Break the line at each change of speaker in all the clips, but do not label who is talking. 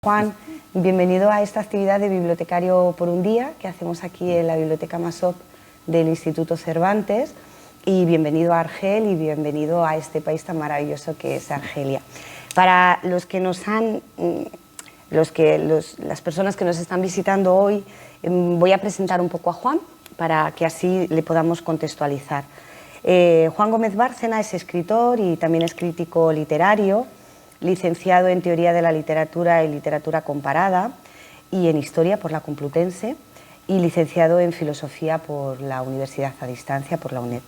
Juan, bienvenido a esta actividad de Bibliotecario por un Día que hacemos aquí en la Biblioteca Masop del Instituto Cervantes, y bienvenido a Argel y bienvenido a este país tan maravilloso que es Argelia. Para los que nos han, las personas que nos están visitando hoy, voy a presentar un poco a Juan para que así le podamos contextualizar. Juan Gómez Bárcena es escritor y también es crítico literario, licenciado en Teoría de la Literatura y Literatura Comparada y en Historia por la Complutense, y licenciado en Filosofía por la Universidad a Distancia, por la UNED.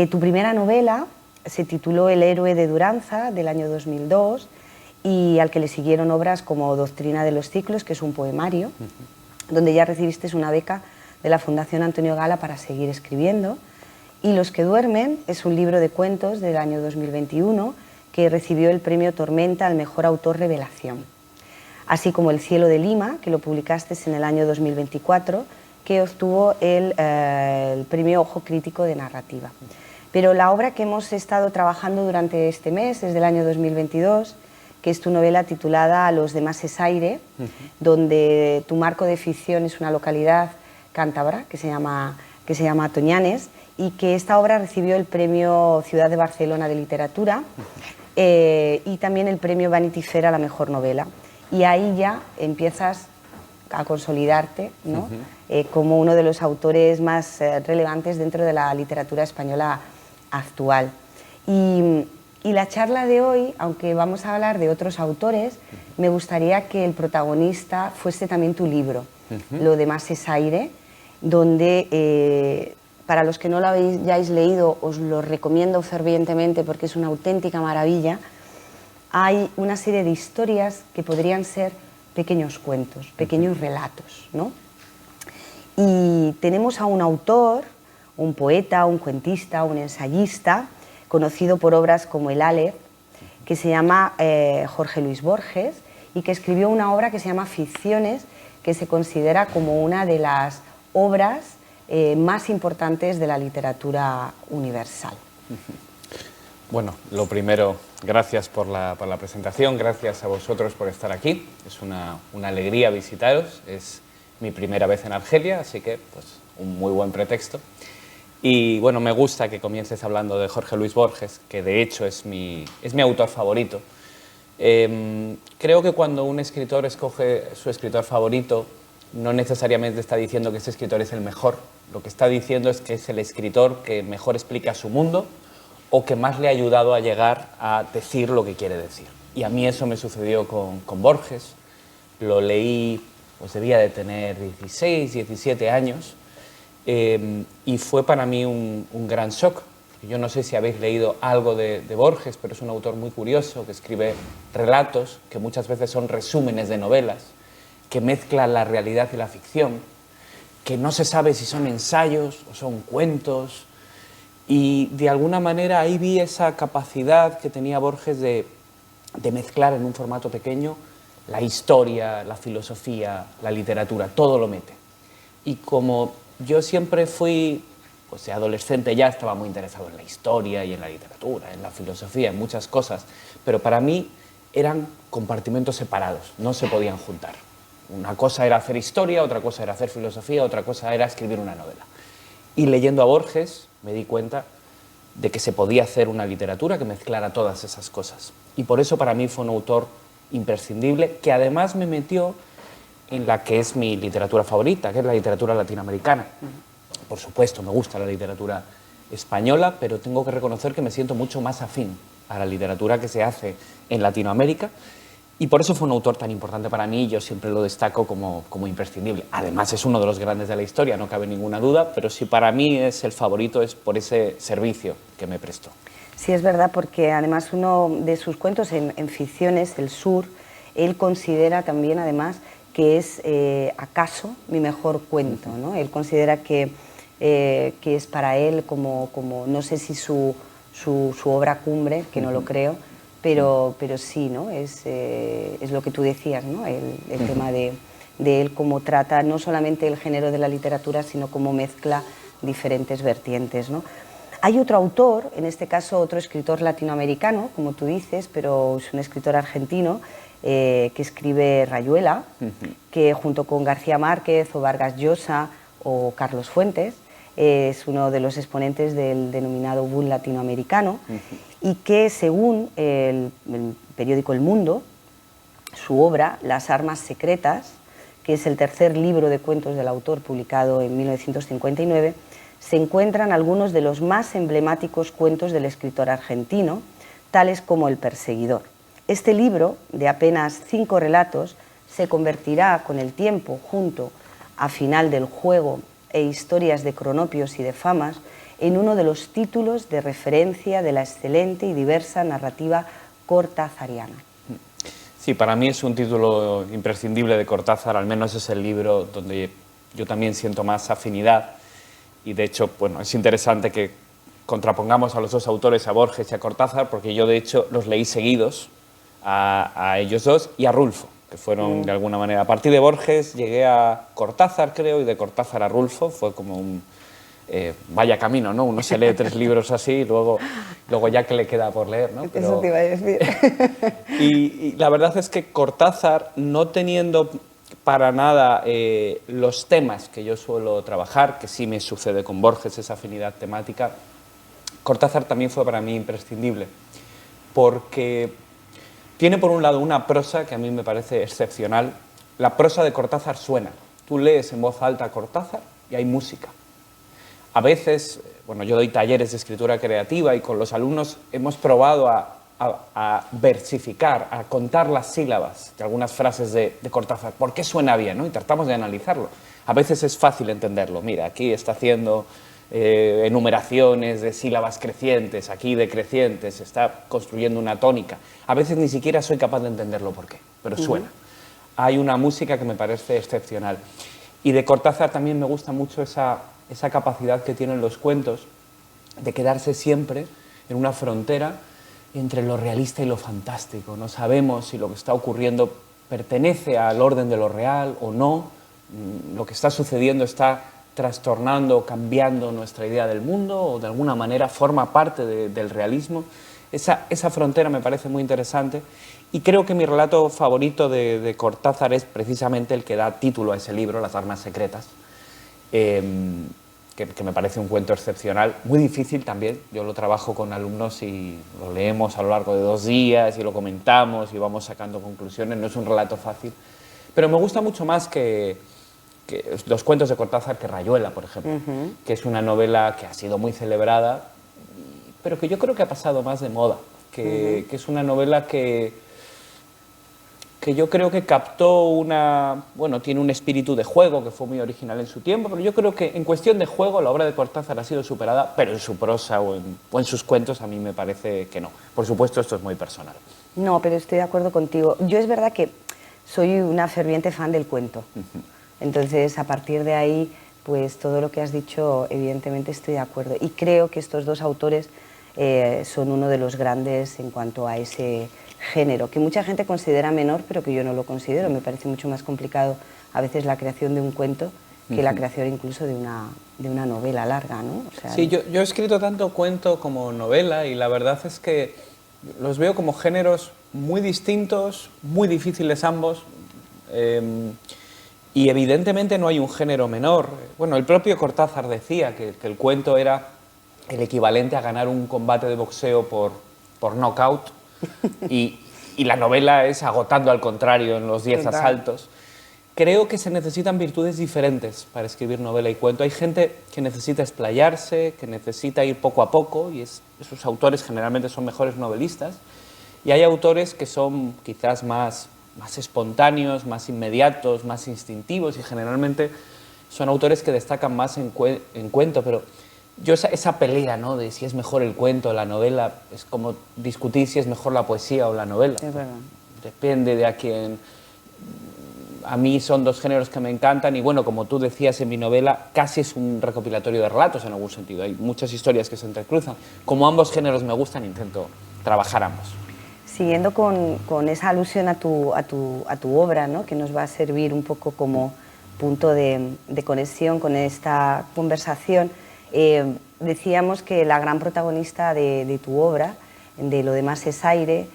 Tu primera novela se tituló El héroe de Duranza, del año 2002, y al que le siguieron obras como Doctrina de los ciclos, que es un poemario, donde ya recibiste una beca de la Fundación Antonio Gala para seguir escribiendo, y Los que duermen es un libro de cuentos del año 2021, que recibió el premio Tormenta al mejor autor revelación, así como El cielo de Lima, que lo publicaste en el año 2024, que obtuvo el premio Ojo Crítico de Narrativa. Pero la obra que hemos estado trabajando durante este mes, desde el año 2022, que es tu novela titulada A los demás es aire, donde tu marco de ficción es una localidad cántabra que se llama Toñanes, y que esta obra recibió el premio Ciudad de Barcelona de Literatura, y también el premio Vanity Fair a la mejor novela. Y ahí ya empiezas a consolidarte, ¿no? Como uno de los autores más relevantes dentro de la literatura española actual. Y la charla de hoy, aunque vamos a hablar de otros autores, me gustaría que el protagonista fuese también tu libro, Lo demás es aire, donde para los que no lo hayáis leído, os lo recomiendo fervientemente porque es una auténtica maravilla. Hay una serie de historias que podrían ser pequeños cuentos, pequeños relatos, ¿no? Y tenemos a un autor, un poeta, un cuentista, un ensayista, conocido por obras como El Aleph, que se llama Jorge Luis Borges, y que escribió una obra que se llama Ficciones, que se considera como una de las obras más importantes de la literatura universal.
Bueno, lo primero, gracias por la presentación, gracias a vosotros por estar aquí. Es una alegría visitaros, es mi primera vez en Argelia, así que pues, un muy buen pretexto. Y bueno, me gusta que comiences hablando de Jorge Luis Borges, que de hecho es mi autor favorito. Creo que cuando un escritor escoge su escritor favorito, no necesariamente está diciendo que ese escritor es el mejor. Lo que está diciendo es que es el escritor que mejor explica su mundo o que más le ha ayudado a llegar a decir lo que quiere decir. Y a mí eso me sucedió con Borges. Lo leí, pues debía de tener 16, 17 años, y fue para mí un gran shock. Yo no sé si habéis leído algo de Borges, pero es un autor muy curioso que escribe relatos que muchas veces son resúmenes de novelas, que mezcla la realidad y la ficción, que no se sabe si son ensayos o son cuentos, y de alguna manera ahí vi esa capacidad que tenía Borges de mezclar en un formato pequeño la historia, la filosofía, la literatura, todo lo mete. Y como yo siempre fui, pues de adolescente ya estaba muy interesado en la historia y en la literatura, en la filosofía, en muchas cosas, pero para mí eran compartimentos separados, no se podían juntar. Una cosa era hacer historia, otra cosa era hacer filosofía, otra cosa era escribir una novela. Y leyendo a Borges me di cuenta de que se podía hacer una literatura que mezclara todas esas cosas. Y por eso para mí fue un autor imprescindible, que además me metió en la que es mi literatura favorita, que es la literatura latinoamericana. Por supuesto, me gusta la literatura española, pero tengo que reconocer que me siento mucho más afín a la literatura que se hace en Latinoamérica. Y por eso fue un autor tan importante para mí, y yo siempre lo destaco como imprescindible. Además es uno de los grandes de la historia, no cabe ninguna duda, pero si para mí es el favorito es por ese servicio que me prestó.
Sí, es verdad, porque además uno de sus cuentos en Ficciones, El Sur, él considera también además que es acaso mi mejor cuento, ¿no? Él considera que es para él como no sé si su obra cumbre, que no lo creo, pero sí, ¿no? Es lo que tú decías, ¿no? El tema de él, cómo trata no solamente el género de la literatura, sino cómo mezcla diferentes vertientes, ¿no? Hay otro autor, en este caso otro escritor latinoamericano, como tú dices, pero es un escritor argentino, que escribe Rayuela, que junto con García Márquez o Vargas Llosa o Carlos Fuentes es uno de los exponentes del denominado boom latinoamericano, y que según el periódico El Mundo, su obra, Las armas secretas, que es el tercer libro de cuentos del autor publicado en 1959, se encuentran algunos de los más emblemáticos cuentos del escritor argentino, tales como El perseguidor. Este libro, de apenas 5 relatos, se convertirá con el tiempo, junto a Final del juego e Historias de cronopios y de famas, en uno de los títulos de referencia de la excelente y diversa narrativa cortázariana.
Sí, para mí es un título imprescindible de Cortázar, al menos es el libro donde yo también siento más afinidad, y de hecho, bueno, es interesante que contrapongamos a los dos autores, a Borges y a Cortázar, porque yo de hecho los leí seguidos a ellos dos y a Rulfo, que fueron de alguna manera. A partir de Borges llegué a Cortázar, creo, y de Cortázar a Rulfo, fue como un vaya camino, ¿no? Uno se lee 3 libros así y luego ya que le queda por leer, ¿no?
Pero, eso te iba a decir.
Y la verdad es que Cortázar, no teniendo para nada los temas que yo suelo trabajar, que sí me sucede con Borges, esa afinidad temática, Cortázar también fue para mí imprescindible, porque tiene por un lado una prosa que a mí me parece excepcional. La prosa de Cortázar suena. Tú lees en voz alta a Cortázar y hay música. A veces, bueno, yo doy talleres de escritura creativa y con los alumnos hemos probado a versificar, a contar las sílabas de algunas frases de Cortázar. ¿Por qué suena bien, ¿no? Y tratamos de analizarlo. A veces es fácil entenderlo. Mira, aquí está haciendo enumeraciones de sílabas crecientes, aquí decrecientes, está construyendo una tónica. A veces ni siquiera soy capaz de entenderlo por qué, pero suena. Hay una música que me parece excepcional. Y de Cortázar también me gusta mucho esa capacidad que tienen los cuentos de quedarse siempre en una frontera entre lo realista y lo fantástico. No sabemos si lo que está ocurriendo pertenece al orden de lo real o no. Lo que está sucediendo está trastornando, cambiando nuestra idea del mundo, o de alguna manera forma parte del realismo. Esa frontera me parece muy interesante, y creo que mi relato favorito de Cortázar es precisamente el que da título a ese libro, Las armas secretas, que me parece un cuento excepcional, muy difícil también. Yo lo trabajo con alumnos y lo leemos a lo largo de 2 días y lo comentamos y vamos sacando conclusiones. No es un relato fácil, pero me gusta mucho más que los cuentos de Cortázar que Rayuela, por ejemplo, que es una novela que ha sido muy celebrada, pero que yo creo que ha pasado más de moda, que es una novela que yo creo que captó tiene un espíritu de juego que fue muy original en su tiempo, pero yo creo que en cuestión de juego la obra de Cortázar ha sido superada, pero en su prosa o en sus cuentos a mí me parece que no. Por supuesto, esto es muy personal.
No, pero estoy de acuerdo contigo. Yo es verdad que soy una ferviente fan del cuento. Entonces, a partir de ahí, pues todo lo que has dicho, evidentemente estoy de acuerdo. Y creo que estos dos autores son uno de los grandes en cuanto a ese género, que mucha gente considera menor, pero que yo no lo considero. Me parece mucho más complicado a veces la creación de un cuento que la creación incluso de una novela larga, ¿no? O sea,
sí, yo he escrito tanto cuento como novela, y la verdad es que los veo como géneros muy distintos, muy difíciles ambos, y evidentemente no hay un género menor. Bueno, el propio Cortázar decía que el cuento era el equivalente a ganar un combate de boxeo por knockout, y la novela es agotando al contrario en los 10 asaltos. Creo que se necesitan virtudes diferentes para escribir novela y cuento. Hay gente que necesita explayarse, que necesita ir poco a poco, y esos autores generalmente son mejores novelistas. Y hay autores que son quizás más espontáneos, más inmediatos, más instintivos, y generalmente son autores que destacan más en cuento. Pero yo esa pelea, ¿no?, de si es mejor el cuento o la novela, es como discutir si es mejor la poesía o la novela.
es verdad.
Depende de a quién. A mí son dos géneros que me encantan, y bueno, como tú decías en mi novela, casi es un recopilatorio de relatos en algún sentido. Hay muchas historias que se entrecruzan. Como ambos géneros me gustan, intento trabajar ambos.
Siguiendo con esa alusión a tu obra, ¿no?, que nos va a servir un poco como punto de conexión con esta conversación, decíamos que la gran protagonista de tu obra, de Lo demás es aire,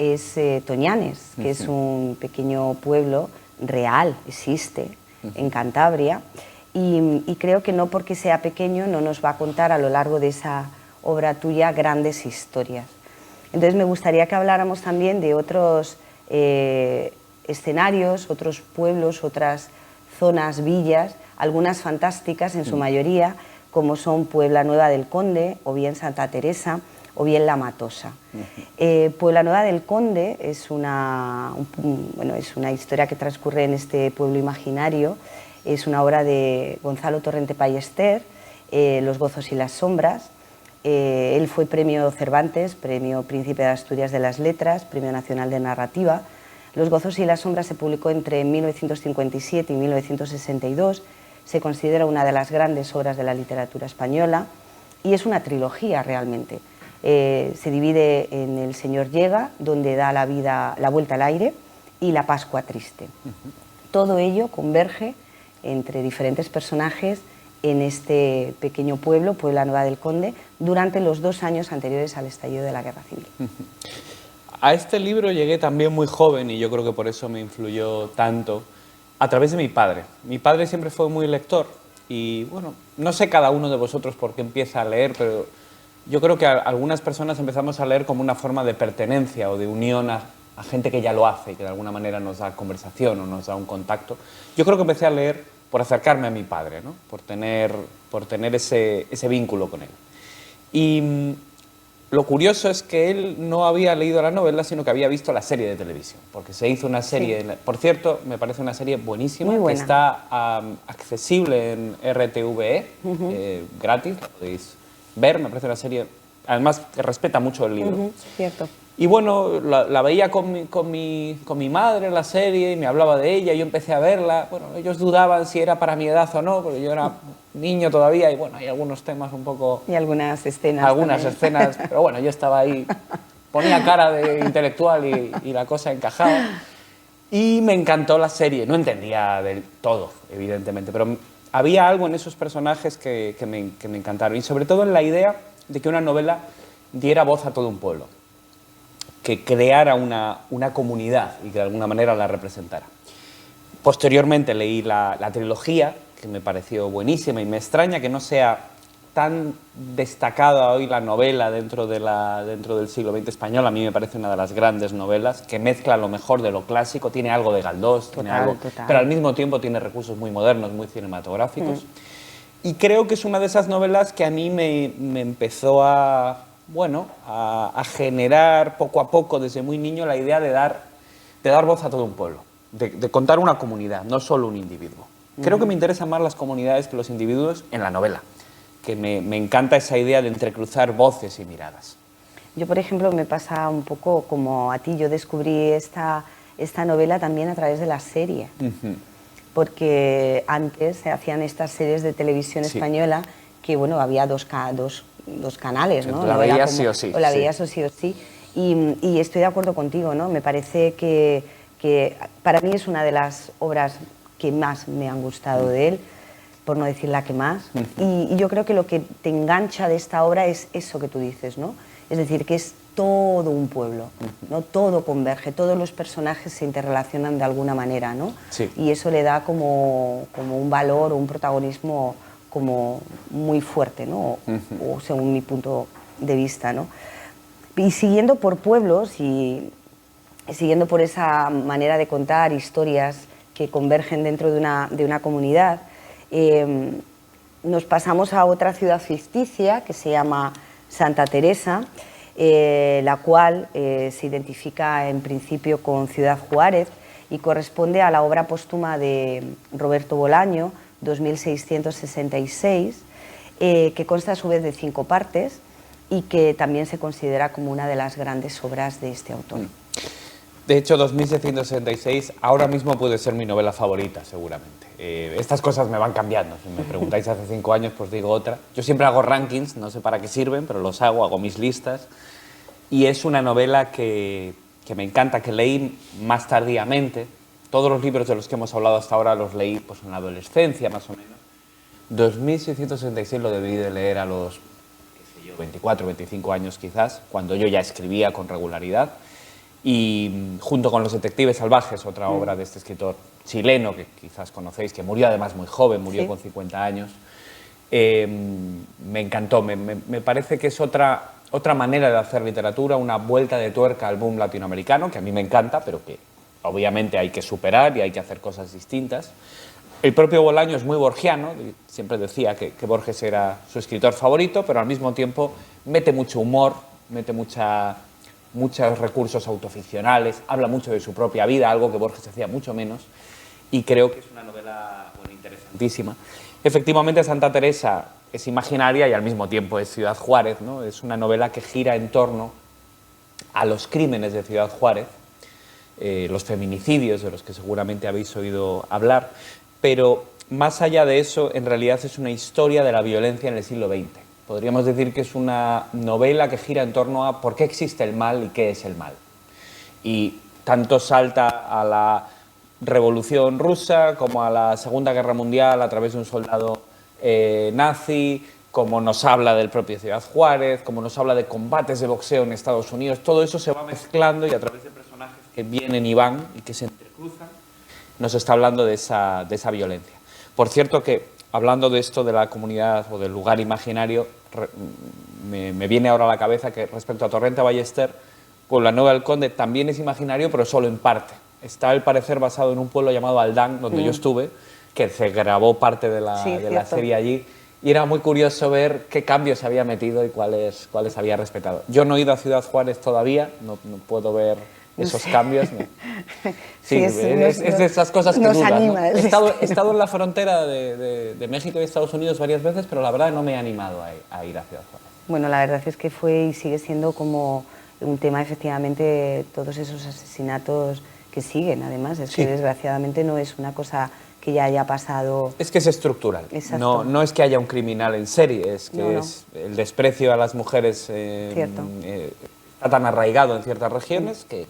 es Toñanes, que es un pequeño pueblo real, existe en Cantabria, y creo que no porque sea pequeño no nos va a contar a lo largo de esa obra tuya grandes historias. Entonces me gustaría que habláramos también de otros escenarios, otros pueblos, otras zonas, villas, algunas fantásticas en su mayoría, como son Puebla Nueva del Conde, o bien Santa Teresa, o bien La Matosa. Puebla Nueva del Conde es una historia que transcurre en este pueblo imaginario, es una obra de Gonzalo Torrente Ballester, Los gozos y las sombras. Él fue premio Cervantes, premio Príncipe de Asturias de las Letras, premio Nacional de Narrativa. Los gozos y las sombras se publicó entre 1957 y 1962, se considera una de las grandes obras de la literatura española y es una trilogía realmente. Se divide en El Señor llega, donde da la vuelta al aire, y La Pascua triste. Todo ello converge entre diferentes personajes en este pequeño pueblo, Puebla Nueva del Conde, durante los 2 años anteriores al estallido de la Guerra Civil.
A este libro llegué también muy joven y yo creo que por eso me influyó tanto, a través de mi padre. Mi padre siempre fue muy lector y, bueno, no sé cada uno de vosotros por qué empieza a leer, pero yo creo que algunas personas empezamos a leer como una forma de pertenencia o de unión a gente que ya lo hace y que de alguna manera nos da conversación o nos da un contacto. Yo creo que empecé a leer por acercarme a mi padre, ¿no? por tener ese vínculo con él. Y lo curioso es que él no había leído la novela, sino que había visto la serie de televisión, porque se hizo una serie, sí. Por cierto, me parece una serie buenísima, que está accesible en RTVE, gratis, la podéis ver, me parece una serie, además que respeta mucho el libro.
Cierto.
Y bueno, la veía con mi madre la serie y me hablaba de ella, yo empecé a verla, bueno, ellos dudaban si era para mi edad o no, porque yo era niño todavía y bueno, hay algunos temas un poco...
Y algunas escenas.
Algunas escenas, pero bueno, yo estaba ahí, ponía cara de intelectual y la cosa encajaba. Y me encantó la serie, no entendía del todo, evidentemente, pero había algo en esos personajes que me encantaron, y sobre todo en la idea de que una novela diera voz a todo un pueblo, que creara una comunidad y que de alguna manera la representara. Posteriormente leí la trilogía, que me pareció buenísima, y me extraña que no sea tan destacada hoy la novela dentro del siglo XX español. A mí me parece una de las grandes novelas, que mezcla lo mejor de lo clásico, tiene algo de Galdós,
total.
Pero al mismo tiempo tiene recursos muy modernos, muy cinematográficos. Y creo que es una de esas novelas que a mí me empezó a generar poco a poco, desde muy niño, la idea de dar voz a todo un pueblo, de contar una comunidad, no solo un individuo. Creo que me interesan más las comunidades que los individuos en la novela, que me encanta esa idea de entrecruzar voces y miradas.
Yo, por ejemplo, me pasa un poco como a ti, yo descubrí esta novela también a través de la serie, porque antes se hacían estas series de televisión española que, bueno, había dos canales, ¿no?
La veías sí o sí.
O la veías o sí o sí. Y estoy de acuerdo contigo, ¿no? Me parece que para mí es una de las obras que más me han gustado de él, por no decir la que más. Y yo creo que lo que te engancha de esta obra es eso que tú dices, ¿no? Es decir, que es todo un pueblo, ¿no? Todo converge, todos los personajes se interrelacionan de alguna manera, ¿no?
Sí.
Y eso le da como un valor o un protagonismo como muy fuerte, ¿no? O según mi punto de vista, ¿no? Y siguiendo por pueblos y siguiendo por esa manera de contar historias que convergen dentro de una comunidad, nos pasamos a otra ciudad ficticia que se llama Santa Teresa, la cual se identifica en principio con Ciudad Juárez y corresponde a la obra póstuma de Roberto Bolaño, 2666, que consta a su vez de 5 partes y que también se considera como una de las grandes obras de este autor.
De hecho, 2666 ahora mismo puede ser mi novela favorita, seguramente. Estas cosas me van cambiando. Si me preguntáis hace 5 años, pues digo otra. Yo siempre hago rankings, no sé para qué sirven, pero los hago mis listas. Y es una novela que me encanta, que leí más tardíamente. Todos los libros de los que hemos hablado hasta ahora los leí pues, en la adolescencia, más o menos. 2666 lo debí de leer a los, qué sé yo, 24, 25 años quizás, cuando yo ya escribía con regularidad. y junto con Los detectives salvajes, otra obra de este escritor chileno que quizás conocéis, que murió además muy joven, murió con 50 años, me encantó, me parece que es otra manera de hacer literatura, una vuelta de tuerca al boom latinoamericano, que a mí me encanta, pero que obviamente hay que superar y hay que hacer cosas distintas. El propio Bolaño es muy borgiano, siempre decía que Borges era su escritor favorito, pero al mismo tiempo mete mucho humor, mete muchos recursos autoficcionales, habla mucho de su propia vida, algo que Borges hacía mucho menos, y creo que es una novela interesantísima. Efectivamente, Santa Teresa es imaginaria y al mismo tiempo es Ciudad Juárez, ¿no? Es una novela que gira en torno a los crímenes de Ciudad Juárez, los feminicidios de los que seguramente habéis oído hablar, pero más allá de eso, en realidad es una historia de la violencia en el siglo XX. Podríamos decir que es una novela que gira en torno a por qué existe el mal y qué es el mal. Y tanto salta a la Revolución Rusa como a la Segunda Guerra Mundial a través de un soldado nazi, como nos habla del propio Ciudad Juárez, como nos habla de combates de boxeo en Estados Unidos. Todo eso se va mezclando y a través de personajes que vienen y van y que se entrecruzan, nos está hablando de esa violencia. Por cierto que, hablando de esto de la comunidad o del lugar imaginario, me viene ahora a la cabeza que respecto a Torrente Ballester, Pueblanueva del Conde también es imaginario, pero solo en parte. Está, al parecer, basado en un pueblo llamado Aldán, donde yo estuve, que se grabó parte de la serie allí, y era muy curioso ver qué cambios se había metido y cuáles había respetado. Yo no he ido a Ciudad Juárez todavía, no puedo ver esos cambios. No. Sí, es de esas cosas que dudas, ¿no? He estado en la frontera de México y Estados Unidos varias veces, pero la verdad no me he animado a ir a Ciudad Juárez.
Bueno, la verdad es que fue y sigue siendo como un tema, efectivamente, todos esos asesinatos que siguen, además. Es que desgraciadamente no es una cosa que ya haya pasado. Es
que es estructural. No es que haya un criminal en serie, es que es el desprecio a las mujeres está tan arraigado en ciertas regiones que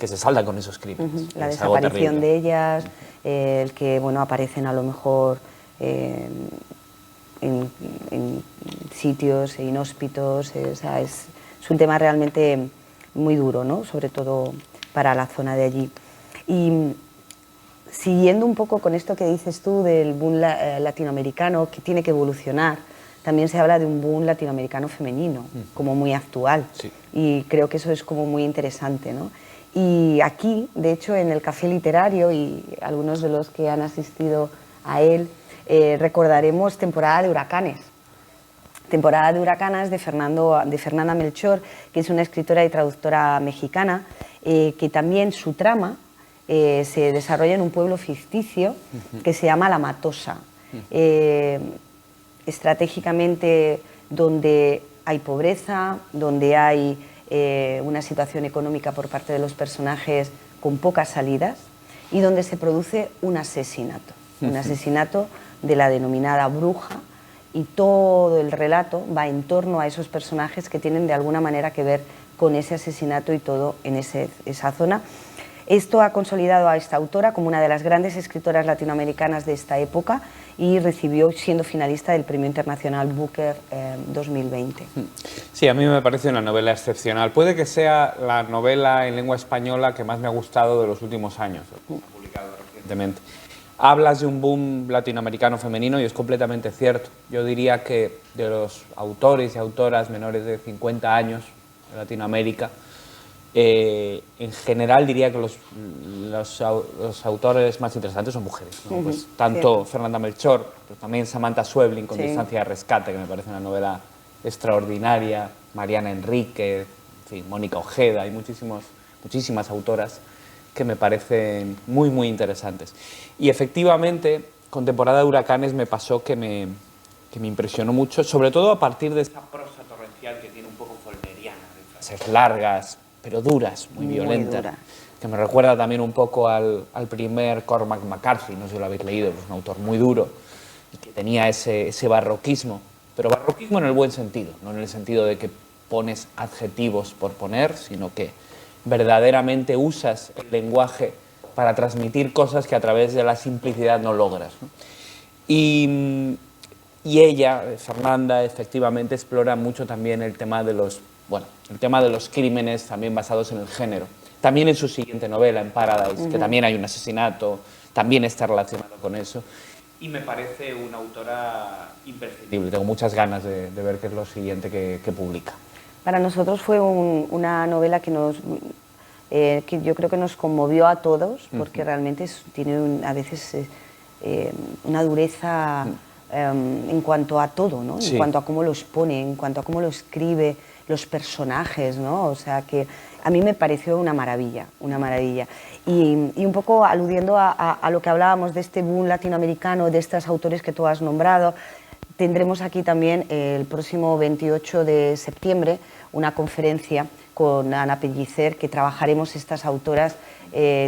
se salda con esos crímenes.
La desaparición de ellas, el que aparecen a lo mejor en sitios inhóspitos, es un tema realmente muy duro, ¿no? Sobre todo para la zona de allí. Y siguiendo un poco con esto que dices tú del boom latinoamericano, que tiene que evolucionar, también se habla de un boom latinoamericano femenino, como muy actual, y creo que eso es como muy interesante, ¿no? Y aquí, de hecho, en el Café Literario, y algunos de los que han asistido a él, recordaremos Temporada de Huracanes. Temporada de Huracanes de Fernanda Melchor, que es una escritora y traductora mexicana, que también su trama se desarrolla en un pueblo ficticio que se llama La Matosa. Estratégicamente, donde hay pobreza, donde hay una situación económica por parte de los personajes con pocas salidas y donde se produce un asesinato de la denominada bruja, y todo el relato va en torno a esos personajes que tienen de alguna manera que ver con ese asesinato y todo en esa zona. Esto ha consolidado a esta autora como una de las grandes escritoras latinoamericanas de esta época y recibió siendo finalista del Premio Internacional Booker 2020.
Sí, a mí me parece una novela excepcional. Puede que sea la novela en lengua española que más me ha gustado de los últimos años, publicado recientemente. Hablas de un boom latinoamericano femenino y es completamente cierto. Yo diría que de los autores y autoras menores de 50 años de Latinoamérica, en general diría que los autores más interesantes son mujeres, ¿no? Pues tanto Fernanda Melchor, pero también Samantha Schweblin con Distancia de Rescate, que me parece una novela extraordinaria, Mariana Enrique, en fin, Mónica Ojeda, hay muchísimas autoras que me parecen muy interesantes. Y efectivamente, con Temporada de Huracanes me pasó que me impresionó mucho, sobre todo a partir de esa prosa torrencial que tiene un poco folleriana, de frases largas, pero duras, muy violentas, que me recuerda también un poco al primer Cormac McCarthy, no sé si lo habéis leído, es un autor muy duro, y que tenía ese barroquismo, pero barroquismo en el buen sentido, no en el sentido de que pones adjetivos por poner, sino que verdaderamente usas el lenguaje para transmitir cosas que a través de la simplicidad no logras, ¿no? Y ella, Fernanda, efectivamente explora mucho también el tema de los crímenes también basados en el género. también en su siguiente novela, en Paradise, que también hay un asesinato, también está relacionado con eso. Y me parece una autora imprescindible. Tengo muchas ganas de ver qué es lo siguiente que publica.
Para nosotros fue una novela que que yo creo que nos conmovió a todos, porque realmente tiene a veces una dureza en cuanto a todo, ¿no?
Sí.
En cuanto a cómo los pone, en cuanto a cómo lo escribe, los personajes, ¿no? O sea que a mí me pareció una maravilla, una maravilla. Y un poco aludiendo a lo que hablábamos de este boom latinoamericano, de estos autores que tú has nombrado, tendremos aquí también el próximo 28 de septiembre una conferencia con Ana Pellicer, que trabajaremos estas autoras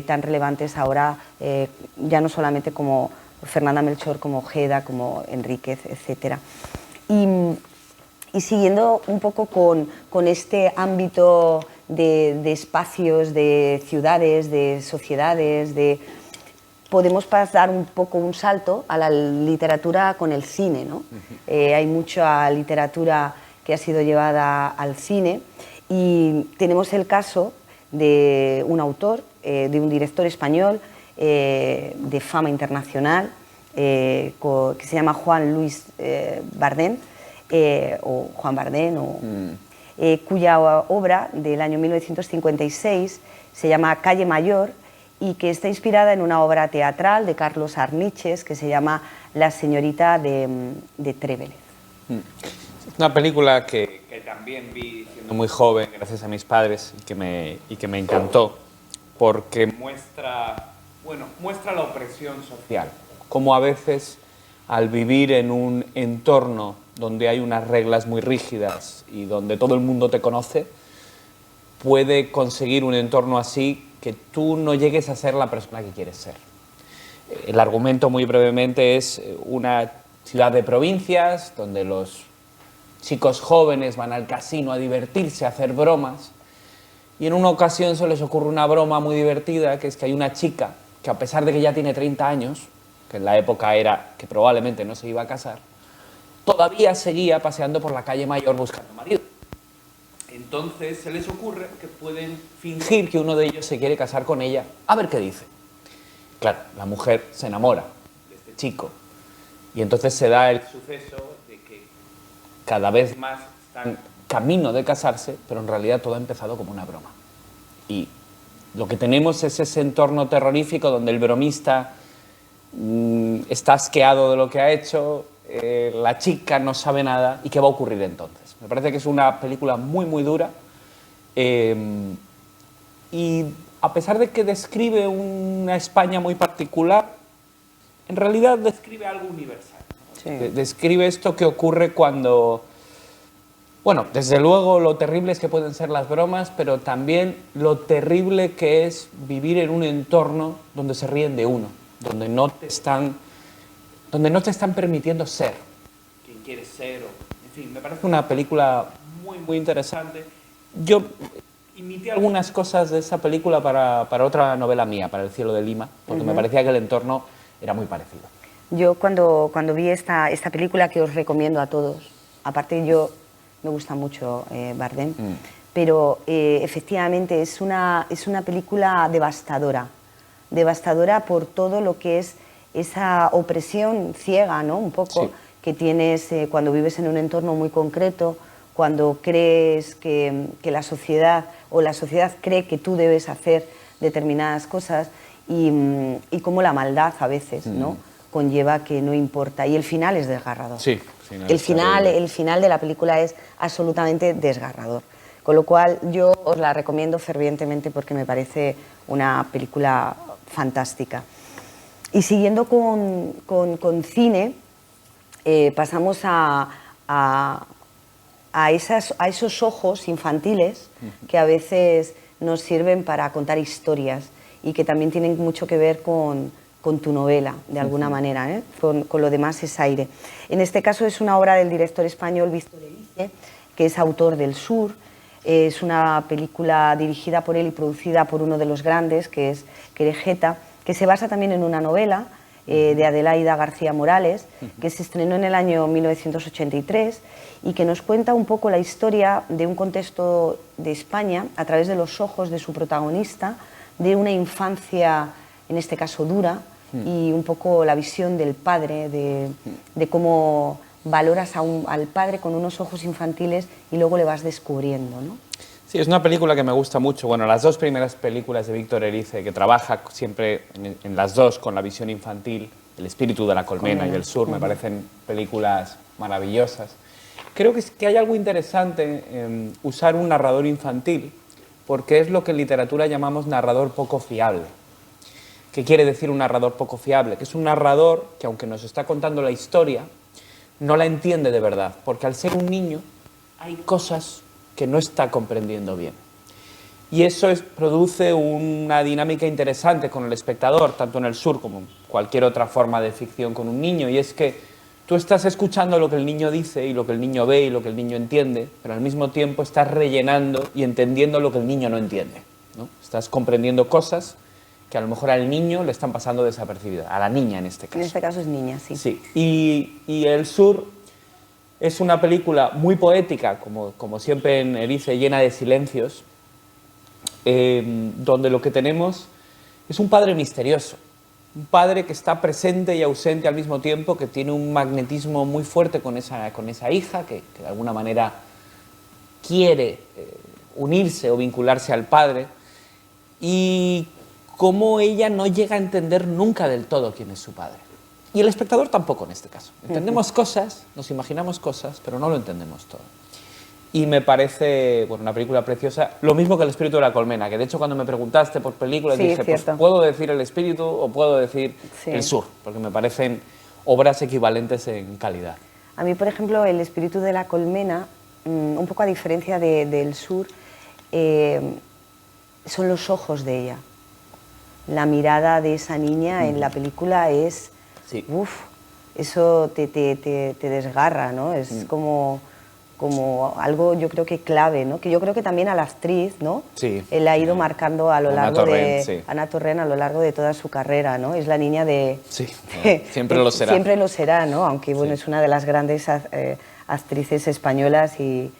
tan relevantes ahora, ya no solamente como Fernanda Melchor, como Ojeda, como Enríquez, etc. Y siguiendo un poco con este ámbito de espacios, de ciudades, de sociedades, podemos pasar un poco un salto a la literatura con el cine, ¿no? Hay mucha literatura que ha sido llevada al cine y tenemos el caso de un autor, de un director español de fama internacional que se llama Juan Luis Bardén, o Juan Bardén, cuya obra del año 1956 se llama Calle Mayor y que está inspirada en una obra teatral de Carlos Arniches que se llama La señorita de Trévele.
Es una película que también vi siendo muy joven, gracias a mis padres, y que me encantó, porque muestra la opresión social, como a veces al vivir en un entorno donde hay unas reglas muy rígidas y donde todo el mundo te conoce, puede conseguir un entorno así que tú no llegues a ser la persona que quieres ser. El argumento, muy brevemente, es una ciudad de provincias donde los chicos jóvenes van al casino a divertirse, a hacer bromas, y en una ocasión se les ocurre una broma muy divertida, que es que hay una chica que, a pesar de que ya tiene 30 años, que en la época era que probablemente no se iba a casar, todavía seguía paseando por la calle Mayor buscando marido. Entonces se les ocurre que pueden fingir que uno de ellos se quiere casar con ella, a ver qué dice. Claro, la mujer se enamora de este chico y entonces se da el suceso de que cada vez más están camino de casarse, pero en realidad todo ha empezado como una broma. Y lo que tenemos es ese entorno terrorífico donde el bromista está asqueado de lo que ha hecho, la chica no sabe nada, y qué va a ocurrir entonces. Me parece que es una película muy, muy dura, y a pesar de que describe una España muy particular, en realidad describe algo universal. Sí. Describe esto que ocurre cuando... Bueno, desde luego lo terrible es que pueden ser las bromas, pero también lo terrible que es vivir en un entorno donde se ríen de uno, donde no te están permitiendo ser quien quieres ser. En fin, me parece una película muy, muy interesante. Yo imité algunas cosas de esa película para otra novela mía, para El cielo de Lima, porque me parecía que el entorno era muy parecido.
Yo cuando vi esta película, que os recomiendo a todos, aparte yo me gusta mucho Bardem, pero efectivamente es una película devastadora por todo lo que es esa opresión ciega, ¿no? Un poco, sí, que tienes cuando vives en un entorno muy concreto, cuando crees que la sociedad cree que tú debes hacer determinadas cosas y cómo la maldad a veces, ¿no?, conlleva que no importa. Y el final es desgarrador.
Sí,
el final de la película es absolutamente desgarrador. Con lo cual yo os la recomiendo fervientemente porque me parece una película fantástica. Y siguiendo con cine, pasamos a esos ojos infantiles que a veces nos sirven para contar historias y que también tienen mucho que ver con tu novela, de alguna manera, con lo demás es aire. En este caso es una obra del director español Víctor Erice, que es autor del Sur. Es una película dirigida por él y producida por uno de los grandes, que es Querejeta, que se basa también en una novela de Adelaida García Morales, que se estrenó en el año 1983 y que nos cuenta un poco la historia de un contexto de España a través de los ojos de su protagonista, de una infancia, en este caso dura, y un poco la visión del padre, de cómo valoras al padre con unos ojos infantiles y luego le vas descubriendo, ¿no?
Sí, es una película que me gusta mucho. Bueno, las dos primeras películas de Víctor Erice, que trabaja siempre en las dos con la visión infantil, El espíritu de la colmena y El sur, me parecen películas maravillosas. Creo que hay algo interesante en usar un narrador infantil, porque es lo que en literatura llamamos narrador poco fiable. ¿Qué quiere decir un narrador poco fiable? Que es un narrador que, aunque nos está contando la historia, no la entiende de verdad, porque al ser un niño hay cosas que no está comprendiendo bien. Y eso produce una dinámica interesante con el espectador, tanto en El sur como en cualquier otra forma de ficción con un niño, y es que tú estás escuchando lo que el niño dice y lo que el niño ve y lo que el niño entiende, pero al mismo tiempo estás rellenando y entendiendo lo que el niño no entiende, ¿no? Estás comprendiendo cosas que a lo mejor al niño le están pasando desapercibidas, a la niña en este caso.
En este caso es niña, sí.
Sí, y El sur es una película muy poética, como siempre en Erice, llena de silencios, donde lo que tenemos es un padre misterioso, un padre que está presente y ausente al mismo tiempo, que tiene un magnetismo muy fuerte con esa hija, que de alguna manera quiere unirse o vincularse al padre, y cómo ella no llega a entender nunca del todo quién es su padre. Y el espectador tampoco en este caso. Entendemos cosas, nos imaginamos cosas, pero no lo entendemos todo. Y me parece, bueno, una película preciosa, lo mismo que El espíritu de la colmena, que de hecho cuando me preguntaste por películas dije, pues puedo decir El espíritu o puedo decir El sur, porque me parecen obras equivalentes en calidad.
A mí, por ejemplo, El espíritu de la colmena, un poco a diferencia del sur, son los ojos de ella. La mirada de esa niña en la película es...
Sí.
Uf, eso te desgarra, ¿no? Es como algo, yo creo que clave, ¿no? Que yo creo que también a la actriz, ¿no?
Sí.
Él ha ido marcando a lo largo de...
Ana
Torrent, a lo largo de toda su carrera, ¿no? Es la niña de...
Sí, siempre lo será.
Siempre lo será, ¿no? Aunque, bueno, es una de las grandes actrices españolas y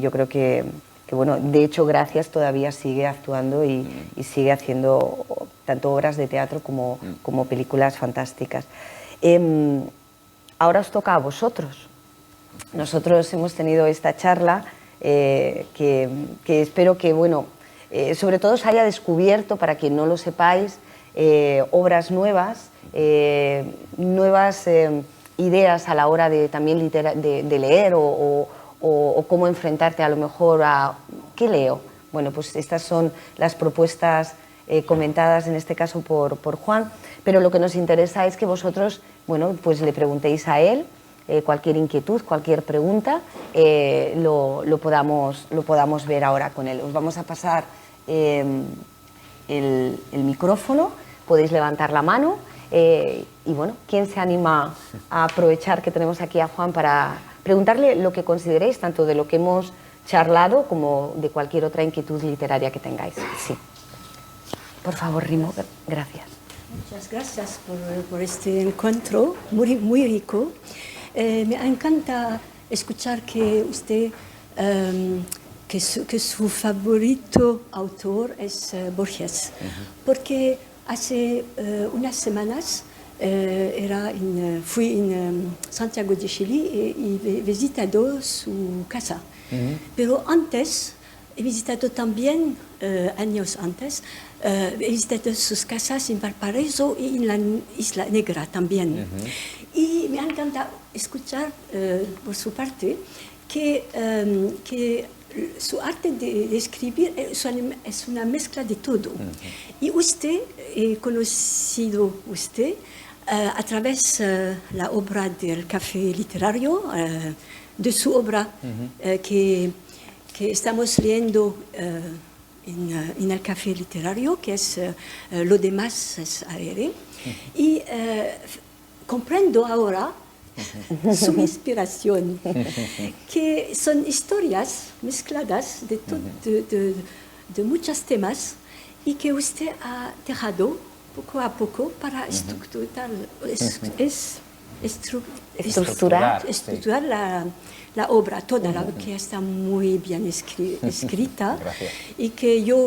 yo creo que, bueno, de hecho, gracias, todavía sigue actuando y sigue haciendo tanto obras de teatro como películas fantásticas. Ahora os toca a vosotros. Nosotros hemos tenido esta charla que espero que, bueno, sobre todo os haya descubierto, para quien no lo sepáis, obras nuevas, nuevas ideas a la hora de también de leer o cómo enfrentarte a lo mejor a... ¿Qué leo? Bueno, pues estas son las propuestas comentadas en este caso por Juan, pero lo que nos interesa es que vosotros, bueno, pues le preguntéis a él cualquier inquietud, cualquier pregunta, lo podamos ver ahora con él. Os vamos a pasar el micrófono, podéis levantar la mano y bueno, ¿quién se anima a aprovechar que tenemos aquí a Juan para preguntarle lo que consideréis, tanto de lo que hemos charlado como de cualquier otra inquietud literaria que tengáis? Sí. Por favor, Rimo, gracias.
Muchas gracias por este encuentro muy, muy rico. Me encanta escuchar que usted, que su favorito autor es Borges, porque hace unas semanas fui en Santiago de Chile y he visitado su casa. Pero antes he visitado también, años antes, he visitado sus casas en Valparaíso y en la Isla Negra también. Y me encanta escuchar por su parte que su arte de escribir es una mezcla de todo. Y usted, he conocido usted a través de la obra del Café Literario, de su obra que estamos leyendo en el Café Literario, que es Lo demás es aire. Y comprendo ahora su inspiración, que son historias mezcladas de muchos temas y que usted ha dejado poco a poco para estructurar, estructurar la obra, toda la que está muy bien escrita y que yo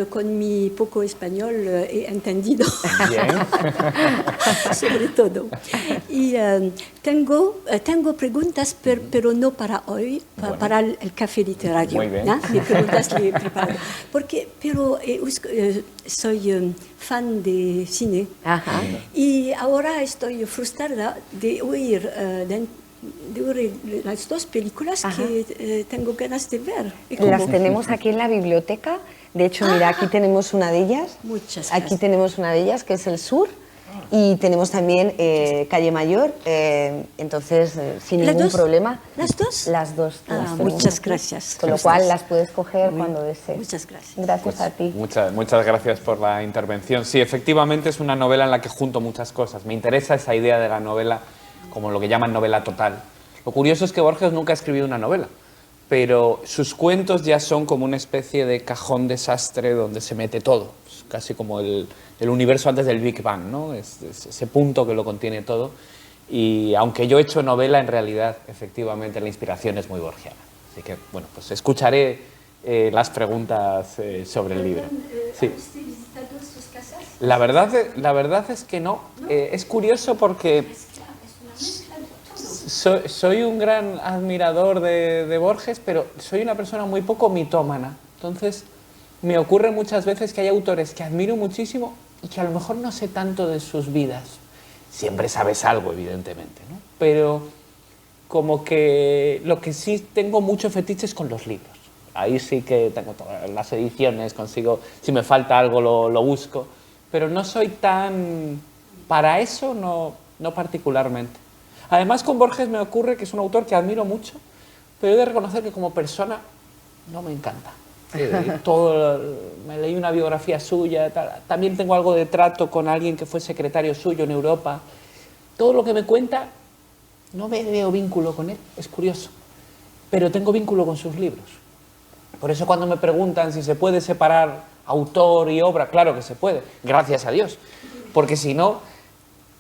con mi poco español he entendido sobre todo. Y tengo preguntas, pero no para hoy, para el café literario.
Muy bien.
Mis preguntas le he preparado. Pero soy fan de cine.
Ajá.
Y ahora estoy frustrada de oír las dos películas que tengo ganas de ver.
Las tenemos aquí en la biblioteca. De hecho, mira, aquí tenemos una de ellas.
Muchas
Aquí
gracias.
tenemos una de ellas, que es El Sur. Y tenemos también Calle Mayor. Entonces, sin
¿Las
ningún
dos?
problema.
¿Las dos?
Las dos. las tenemos
muchas
aquí.
gracias.
Con lo cual las puedes coger cuando desees.
Muchas gracias.
Gracias a ti.
Muchas gracias por la intervención. Sí, efectivamente es una novela en la que junto muchas cosas. Me interesa esa idea de la novela como lo que llaman novela total. Lo curioso es que Borges nunca ha escribido una novela, pero sus cuentos ya son como una especie de cajón desastre donde se mete todo. Es casi como el universo antes del Big Bang, ¿no? Es ese punto que lo contiene todo. Y aunque yo he hecho novela, en realidad, efectivamente, la inspiración es muy borgiana. Así que, bueno, pues escucharé las preguntas sobre el libro. Sí.
¿Ha usted visitado sus casas?
La verdad es que no. Es curioso porque soy un gran admirador de Borges, pero soy una persona muy poco mitómana. Entonces, me ocurre muchas veces que hay autores que admiro muchísimo y que a lo mejor no sé tanto de sus vidas. Siempre sabes algo, evidentemente, ¿no? Pero como que lo que sí tengo mucho fetiche es con los libros. Ahí sí que tengo todas las ediciones, consigo, si me falta algo lo busco, pero no soy tan... Para eso no particularmente. Además, con Borges me ocurre que es un autor que admiro mucho, pero he de reconocer que como persona no me encanta. Me leí una biografía suya, también tengo algo de trato con alguien que fue secretario suyo en Europa. Todo lo que me cuenta, no me veo vínculo con él, es curioso, pero tengo vínculo con sus libros. Por eso cuando me preguntan si se puede separar autor y obra, claro que se puede, gracias a Dios, porque si no,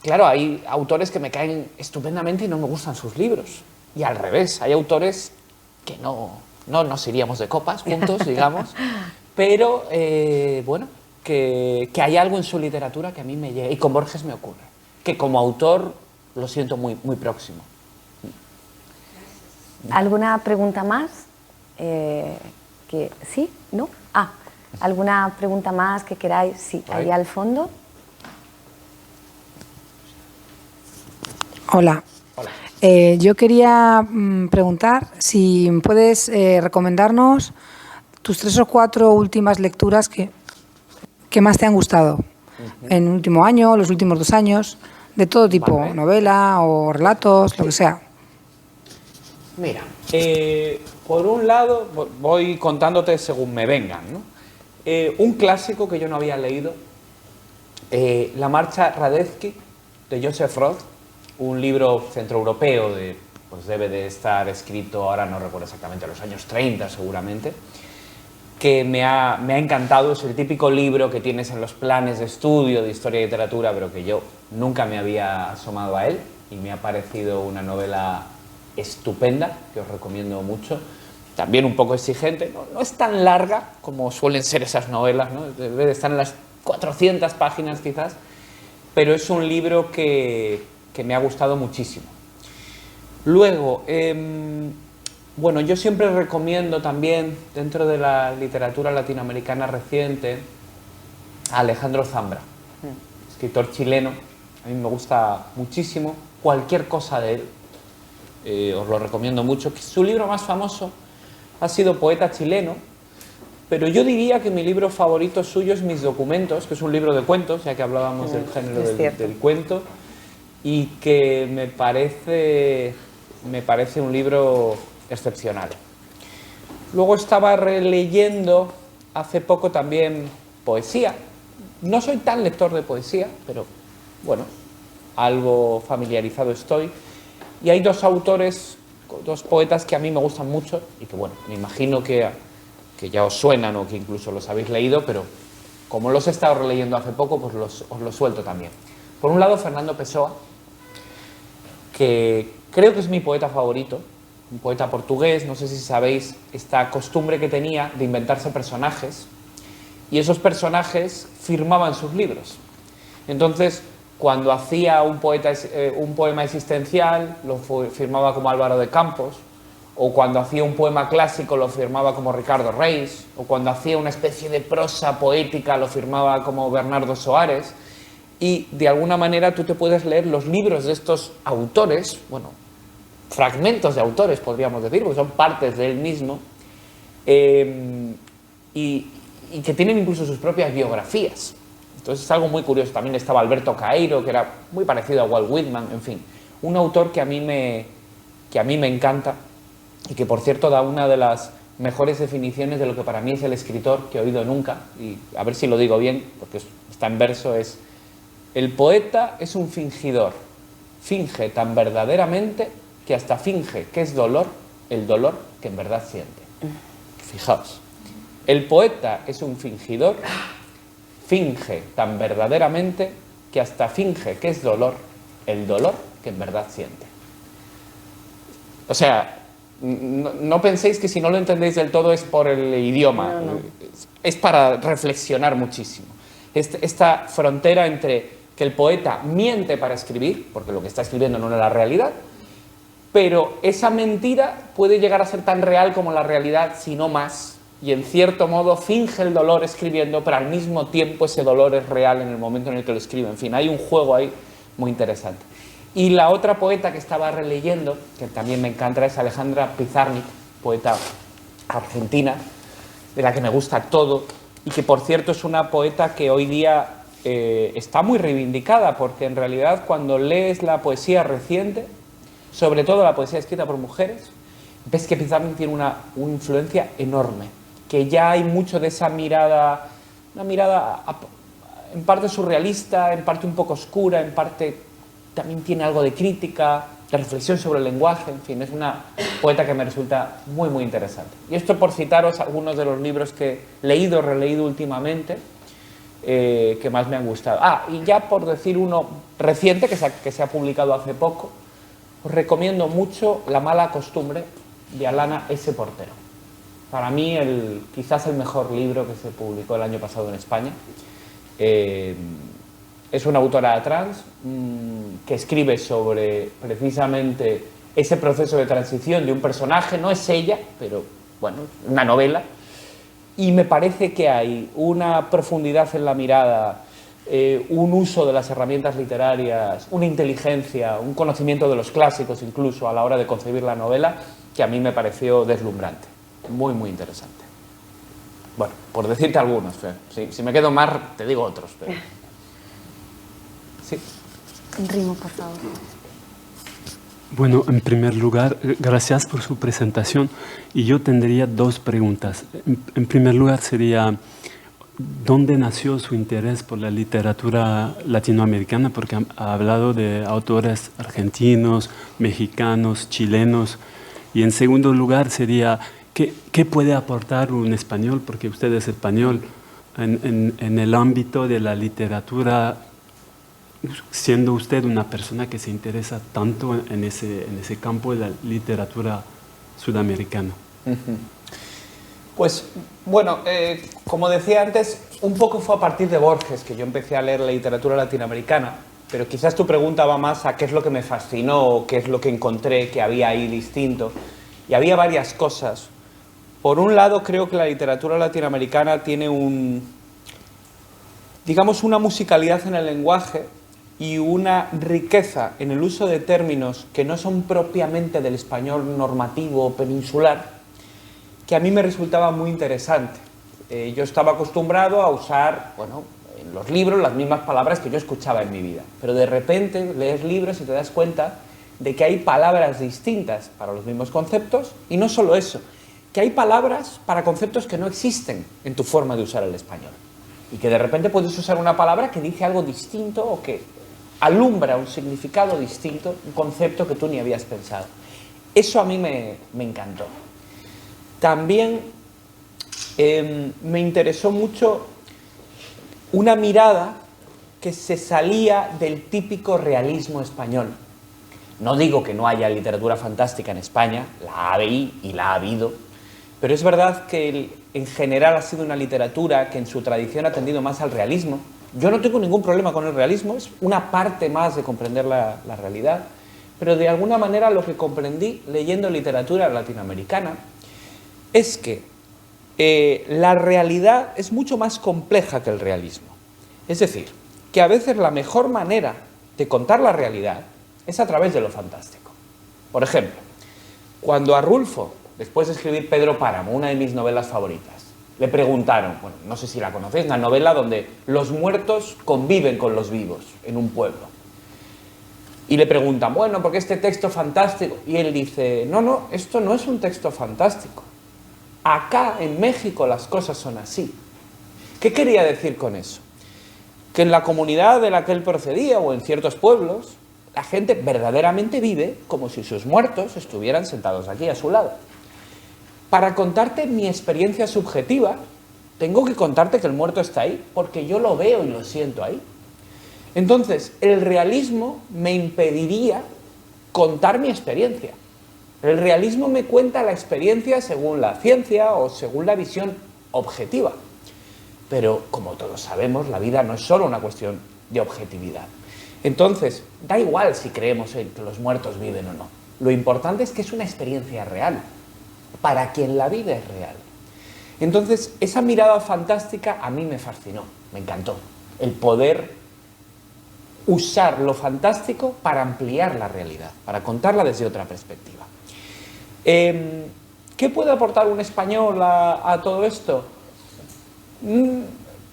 claro, hay autores que me caen estupendamente y no me gustan sus libros, y al revés, hay autores que no nos iríamos de copas juntos, digamos, pero bueno, que hay algo en su literatura que a mí me llega, y con Borges me ocurre, que como autor lo siento muy, muy próximo.
¿Alguna pregunta más? ¿Sí? ¿No? ¿Alguna pregunta más que queráis? Sí, ahí al fondo.
Hola. Yo quería preguntar si puedes recomendarnos tus 3 o 4 últimas lecturas que más te han gustado en el último año, los últimos 2 años, de todo tipo,
Vale.
novela o relatos, lo que sea.
Mira, por un lado, voy contándote según me vengan, ¿no? Un clásico que yo no había leído, La marcha Radetzky, de Joseph Roth, un libro centroeuropeo, pues debe de estar escrito, ahora no recuerdo exactamente, a los años 30 seguramente, que me ha encantado. Es el típico libro que tienes en los planes de estudio de historia y literatura, pero que yo nunca me había asomado a él, y me ha parecido una novela estupenda, que os recomiendo mucho. También un poco exigente, no es tan larga como suelen ser esas novelas, ¿no? Debe de estar en las 400 páginas quizás, pero es un libro que me ha gustado muchísimo. Luego, bueno, yo siempre recomiendo también, dentro de la literatura latinoamericana reciente, a Alejandro Zambra, escritor chileno. A mí me gusta muchísimo cualquier cosa de él, os lo recomiendo mucho. Su libro más famoso ha sido Poeta chileno, pero yo diría que mi libro favorito suyo es Mis documentos, que es un libro de cuentos, ya que hablábamos del género del cuento, y que me parece un libro excepcional. Luego estaba releyendo hace poco también poesía. No soy tan lector de poesía, pero bueno, algo familiarizado estoy. Y hay 2 autores, 2 poetas que a mí me gustan mucho y que, bueno, me imagino que ya os suenan o que incluso los habéis leído, pero como los he estado releyendo hace poco, pues os los suelto también. Por un lado, Fernando Pessoa, que creo que es mi poeta favorito, un poeta portugués. No sé si sabéis esta costumbre que tenía de inventarse personajes, y esos personajes firmaban sus libros. Entonces, cuando hacía un poema existencial, lo firmaba como Álvaro de Campos, o cuando hacía un poema clásico lo firmaba como Ricardo Reis, o cuando hacía una especie de prosa poética lo firmaba como Bernardo Soares. Y de alguna manera tú te puedes leer los libros de estos autores, bueno, fragmentos de autores podríamos decir, porque son partes de él mismo, y que tienen incluso sus propias biografías. Entonces es algo muy curioso. También estaba Alberto Caeiro, que era muy parecido a Walt Whitman, en fin, un autor que a mí me encanta, y que por cierto da una de las mejores definiciones de lo que para mí es el escritor que he oído nunca, y a ver si lo digo bien, porque está en verso, es: el poeta es un fingidor, finge tan verdaderamente que hasta finge que es dolor el dolor que en verdad siente. Fijaos, el poeta es un fingidor, finge tan verdaderamente que hasta finge que es dolor el dolor que en verdad siente. O sea, no penséis que si no lo entendéis del todo es por el idioma, no. Es para reflexionar muchísimo. Esta frontera entre que el poeta miente para escribir, porque lo que está escribiendo no es la realidad, pero esa mentira puede llegar a ser tan real como la realidad, si no más, y en cierto modo finge el dolor escribiendo, pero al mismo tiempo ese dolor es real en el momento en el que lo escribe. En fin, hay un juego ahí muy interesante. Y la otra poeta que estaba releyendo, que también me encanta, es Alejandra Pizarnik, poeta argentina, de la que me gusta todo, y que por cierto es una poeta que hoy día está muy reivindicada, porque en realidad cuando lees la poesía reciente, sobre todo la poesía escrita por mujeres, ves que Pizarnik tiene una influencia enorme, que ya hay mucho de esa mirada, una mirada en parte surrealista, en parte un poco oscura, en parte también tiene algo de crítica, de reflexión sobre el lenguaje. En fin, es una poeta que me resulta muy, muy interesante. Y esto por citaros algunos de los libros que he leído, releído últimamente, que más me han gustado. Y ya por decir uno reciente, que se ha publicado hace poco, os recomiendo mucho La mala costumbre, de Alana S. Portero. Para mí, quizás el mejor libro que se publicó el año pasado en España. Es una autora trans que escribe sobre precisamente ese proceso de transición de un personaje. No es ella, pero bueno, una novela. Y me parece que hay una profundidad en la mirada, un uso de las herramientas literarias, una inteligencia, un conocimiento de los clásicos incluso a la hora de concebir la novela, que a mí me pareció deslumbrante. Muy, muy interesante. Bueno, por decirte algunos, si me quedo más, te digo otros. Pero... Sí.
Rimo, por favor.
Bueno, en primer lugar, gracias por su presentación. Y yo tendría dos preguntas. En primer lugar sería, ¿dónde nació su interés por la literatura latinoamericana? Porque ha hablado de autores argentinos, mexicanos, chilenos. Y en segundo lugar sería, ¿qué puede aportar un español? Porque usted es español en el ámbito de la literatura, siendo usted una persona que se interesa tanto en ese campo de la literatura sudamericana.
Pues bueno, como decía antes, un poco fue a partir de Borges que yo empecé a leer la literatura latinoamericana, pero quizás tu pregunta va más a qué es lo que me fascinó o qué es lo que encontré que había ahí distinto. Y había varias cosas. Por un lado, creo que la literatura latinoamericana tiene digamos, una musicalidad en el lenguaje y una riqueza en el uso de términos que no son propiamente del español normativo o peninsular, que a mí me resultaba muy interesante. Yo estaba acostumbrado a usar, bueno, en los libros las mismas palabras que yo escuchaba en mi vida, pero de repente lees libros y te das cuenta de que hay palabras distintas para los mismos conceptos, y no solo eso, que hay palabras para conceptos que no existen en tu forma de usar el español, y que de repente puedes usar una palabra que dice algo distinto o que alumbra un significado distinto, un concepto que tú ni habías pensado. Eso a mí me encantó. También me interesó mucho una mirada que se salía del típico realismo español. No digo que no haya literatura fantástica en España, la hay y la ha habido, pero es verdad que en general ha sido una literatura que en su tradición ha tendido más al realismo. Yo no tengo ningún problema con el realismo, es una parte más de comprender la realidad, pero de alguna manera lo que comprendí leyendo literatura latinoamericana es que la realidad es mucho más compleja que el realismo. Es decir, que a veces la mejor manera de contar la realidad es a través de lo fantástico. Por ejemplo, cuando a Rulfo, después de escribir Pedro Páramo, una de mis novelas favoritas, le preguntaron, bueno, no sé si la conocéis, una novela donde los muertos conviven con los vivos en un pueblo. Y le preguntan, bueno, ¿por qué este texto fantástico? Y él dice, no, esto no es un texto fantástico. Acá, en México, las cosas son así. ¿Qué quería decir con eso? Que en la comunidad de la que él procedía, o en ciertos pueblos, la gente verdaderamente vive como si sus muertos estuvieran sentados aquí a su lado. Para contarte mi experiencia subjetiva, tengo que contarte que el muerto está ahí, porque yo lo veo y lo siento ahí. Entonces, el realismo me impediría contar mi experiencia. El realismo me cuenta la experiencia según la ciencia o según la visión objetiva. Pero, como todos sabemos, la vida no es solo una cuestión de objetividad. Entonces, da igual si creemos en que los muertos viven o no. Lo importante es que es una experiencia real. Para quien la vive es real. Entonces, esa mirada fantástica a mí me fascinó, me encantó. El poder usar lo fantástico para ampliar la realidad, para contarla desde otra perspectiva. ¿Qué puede aportar un español a todo esto?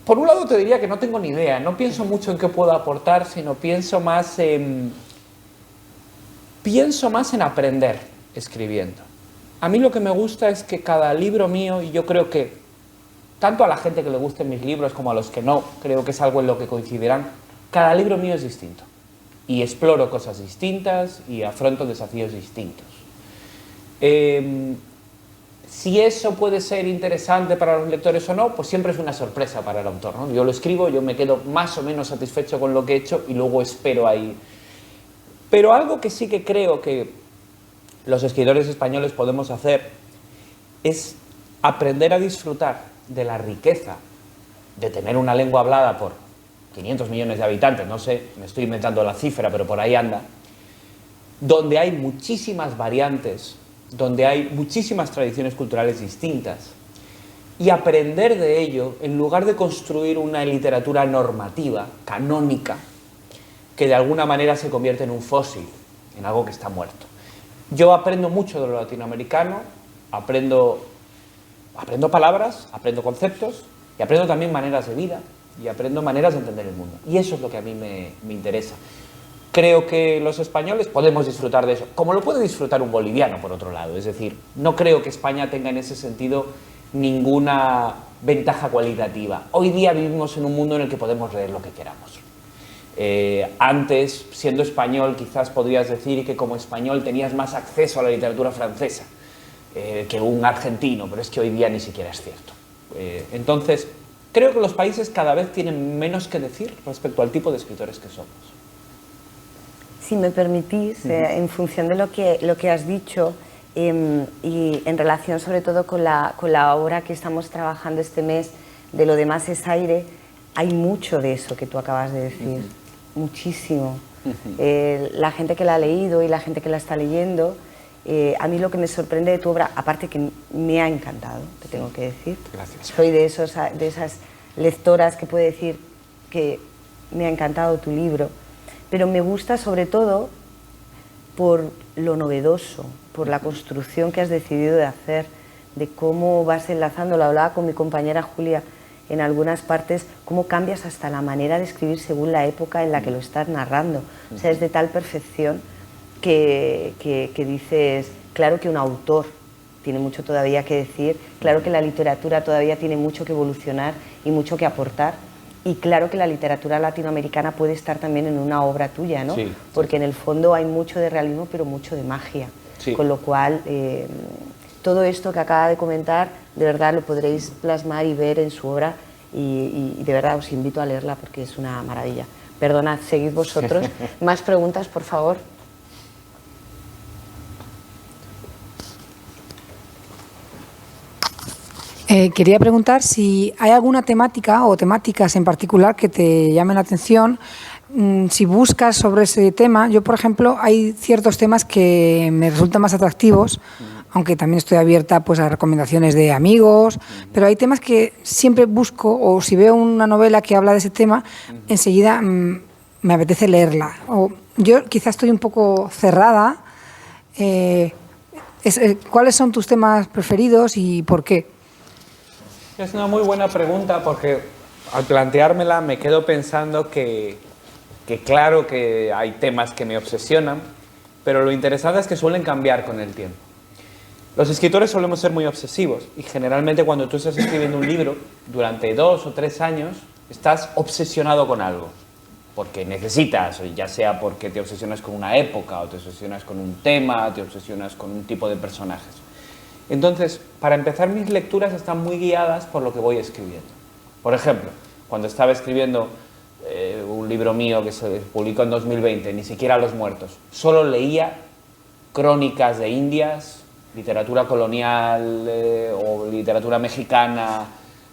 Por un lado te diría que no tengo ni idea, no pienso mucho en qué puedo aportar, sino pienso más en aprender escribiendo. A mí lo que me gusta es que cada libro mío, y yo creo que tanto a la gente que le gusten mis libros como a los que no, creo que es algo en lo que coincidirán, cada libro mío es distinto. Y exploro cosas distintas y afronto desafíos distintos. Si eso puede ser interesante para los lectores o no, pues siempre es una sorpresa para el autor, ¿no? Yo lo escribo, yo me quedo más o menos satisfecho con lo que he hecho y luego espero ahí. Pero algo que sí que creo que los escritores españoles podemos hacer es aprender a disfrutar de la riqueza de tener una lengua hablada por 500 millones de habitantes, no sé, me estoy inventando la cifra, pero por ahí anda, donde hay muchísimas variantes, donde hay muchísimas tradiciones culturales distintas, y aprender de ello en lugar de construir una literatura normativa, canónica, que de alguna manera se convierte en un fósil, en algo que está muerto. Yo aprendo mucho de lo latinoamericano, aprendo palabras, aprendo conceptos, y aprendo también maneras de vida, y aprendo maneras de entender el mundo. Y eso es lo que a mí me interesa. Creo que los españoles podemos disfrutar de eso, como lo puede disfrutar un boliviano, por otro lado. Es decir, no creo que España tenga en ese sentido ninguna ventaja cualitativa. Hoy día vivimos en un mundo en el que podemos leer lo que queramos. Antes, siendo español, quizás podrías decir que como español tenías más acceso a la literatura francesa que un argentino, pero es que hoy día ni siquiera es cierto. Entonces, creo que los países cada vez tienen menos que decir respecto al tipo de escritores que somos.
Si me permitís, en función de lo que has dicho y en relación sobre todo con la obra que estamos trabajando este mes, de Lo demás es aire, hay mucho de eso que tú acabas de decir, muchísimo. La gente que la ha leído y la gente que la está leyendo, a mí lo que me sorprende de tu obra, aparte que me ha encantado, te tengo que decir.
Gracias.
Soy de esas lectoras que puede decir que me ha encantado tu libro, pero me gusta sobre todo por lo novedoso, por la construcción que has decidido de hacer, de cómo vas enlazando, lo hablaba con mi compañera Julia en algunas partes, cómo cambias hasta la manera de escribir según la época en la que lo estás narrando. O sea, es de tal perfección que dices, claro que un autor tiene mucho todavía que decir, claro que la literatura todavía tiene mucho que evolucionar y mucho que aportar, y claro que la literatura latinoamericana puede estar también en una obra tuya, ¿no?
Sí,
porque en el fondo hay mucho de realismo, pero mucho de magia.
Sí.
Con lo cual, todo esto que acaba de comentar, de verdad lo podréis plasmar y ver en su obra, y de verdad os invito a leerla porque es una maravilla. Perdonad, seguid vosotros. Más preguntas, por favor.
Quería preguntar si hay alguna temática o temáticas en particular que te llamen la atención, si buscas sobre ese tema. Yo, por ejemplo, hay ciertos temas que me resultan más atractivos, aunque también estoy abierta pues, a recomendaciones de amigos, pero hay temas que siempre busco, o si veo una novela que habla de ese tema, enseguida me apetece leerla. O yo quizás estoy un poco cerrada. ¿Cuáles son tus temas preferidos y por qué?
Es una muy buena pregunta porque al planteármela me quedo pensando que claro que hay temas que me obsesionan, pero lo interesante es que suelen cambiar con el tiempo. Los escritores solemos ser muy obsesivos y generalmente cuando tú estás escribiendo un libro, durante 2 o 3 años estás obsesionado con algo, porque necesitas, ya sea porque te obsesionas con una época o te obsesionas con un tema, te obsesionas con un tipo de personajes. Entonces, para empezar, mis lecturas están muy guiadas por lo que voy escribiendo. Por ejemplo, cuando estaba escribiendo un libro mío que se publicó en 2020, Ni siquiera los muertos, solo leía crónicas de Indias, literatura colonial o literatura mexicana,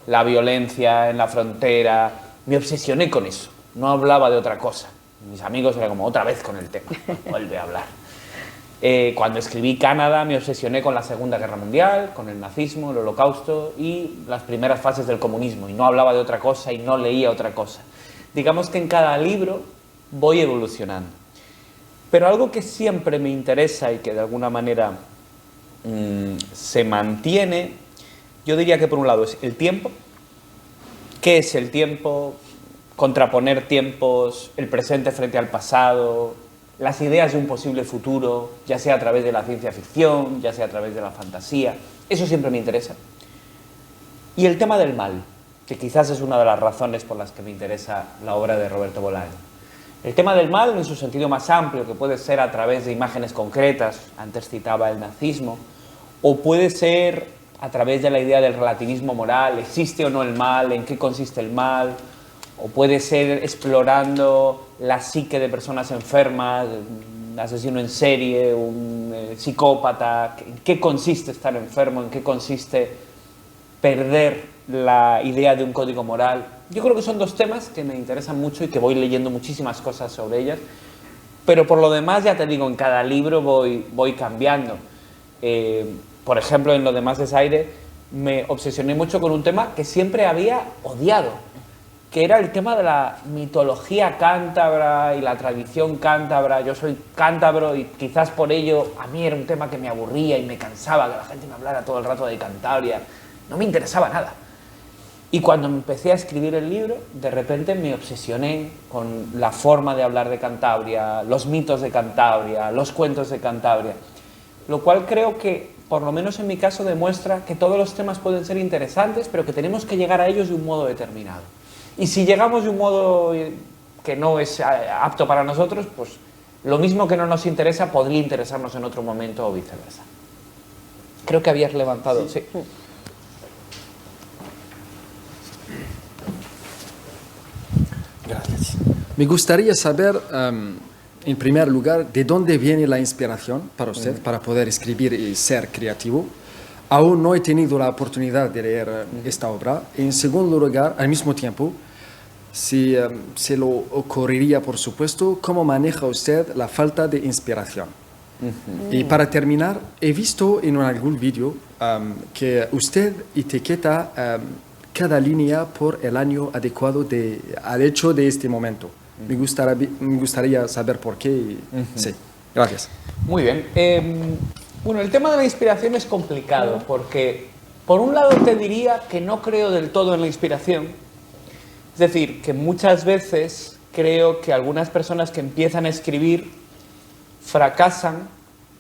la violencia en la frontera. Me obsesioné con eso, no hablaba de otra cosa. Mis amigos eran como, otra vez con el tema, vuelve a hablar. Cuando escribí Canadá me obsesioné con la Segunda Guerra Mundial, con el nazismo, el holocausto y las primeras fases del comunismo, y no hablaba de otra cosa y no leía otra cosa. Digamos que en cada libro voy evolucionando. Pero algo que siempre me interesa y que de alguna manera se mantiene, yo diría que por un lado es el tiempo. ¿Qué es el tiempo? Contraponer tiempos, el presente frente al pasado, las ideas de un posible futuro, ya sea a través de la ciencia ficción, ya sea a través de la fantasía. Eso siempre me interesa. Y el tema del mal, que quizás es una de las razones por las que me interesa la obra de Roberto Bolaño. El tema del mal en su sentido más amplio, que puede ser a través de imágenes concretas, antes citaba el nazismo, o puede ser a través de la idea del relativismo moral, ¿existe o no el mal? ¿En qué consiste el mal? O puede ser explorando la psique de personas enfermas, un asesino en serie, un psicópata. ¿En qué consiste estar enfermo? ¿En qué consiste perder la idea de un código moral? Yo creo que son 2 temas que me interesan mucho y que voy leyendo muchísimas cosas sobre ellas. Pero por lo demás, ya te digo, en cada libro voy cambiando. Por ejemplo, en Lo demás es aire, me obsesioné mucho con un tema que siempre había odiado, que era el tema de la mitología cántabra y la tradición cántabra. Yo soy cántabro y quizás por ello a mí era un tema que me aburría y me cansaba, que la gente me hablara todo el rato de Cantabria. No me interesaba nada. Y cuando empecé a escribir el libro, de repente me obsesioné con la forma de hablar de Cantabria, los mitos de Cantabria, los cuentos de Cantabria, lo cual creo que, por lo menos en mi caso, demuestra que todos los temas pueden ser interesantes, pero que tenemos que llegar a ellos de un modo determinado. Y si llegamos de un modo que no es apto para nosotros, pues lo mismo que no nos interesa podría interesarnos en otro momento o viceversa. Creo que habías levantado, sí.
Gracias. Me gustaría saber, en primer lugar, de dónde viene la inspiración para usted, para poder escribir y ser creativo. Aún no he tenido la oportunidad de leer esta obra. En segundo lugar, al mismo tiempo, si se lo ocurriría, por supuesto, ¿cómo maneja usted la falta de inspiración? Y para terminar, he visto en algún vídeo que usted etiqueta cada línea por el año adecuado al hecho de este momento. Me gustaría saber por qué. Sí, gracias.
Muy bien. Bueno, el tema de la inspiración es complicado porque, por un lado, te diría que no creo del todo en la inspiración. Es decir, que muchas veces creo que algunas personas que empiezan a escribir fracasan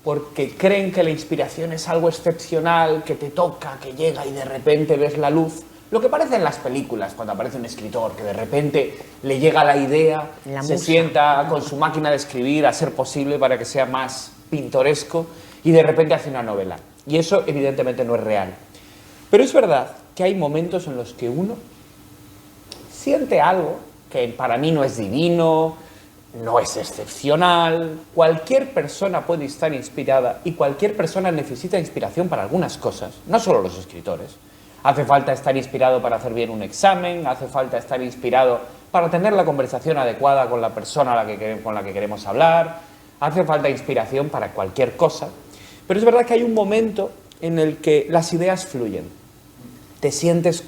porque creen que la inspiración es algo excepcional, que te toca, que llega y de repente ves la luz. Lo que parece en las películas, cuando aparece un escritor, que de repente le llega la idea, se sienta con su máquina de escribir a ser posible para que sea más pintoresco y de repente hace una novela. Y eso evidentemente no es real. Pero es verdad que hay momentos en los que uno siente algo que para mí no es divino, no es excepcional, cualquier persona puede estar inspirada y cualquier persona necesita inspiración para algunas cosas, no solo los escritores. Hace falta estar inspirado para hacer bien un examen, hace falta estar inspirado para tener la conversación adecuada con la persona con la que queremos hablar, hace falta inspiración para cualquier cosa, pero es verdad que hay un momento en el que las ideas fluyen. Te sientes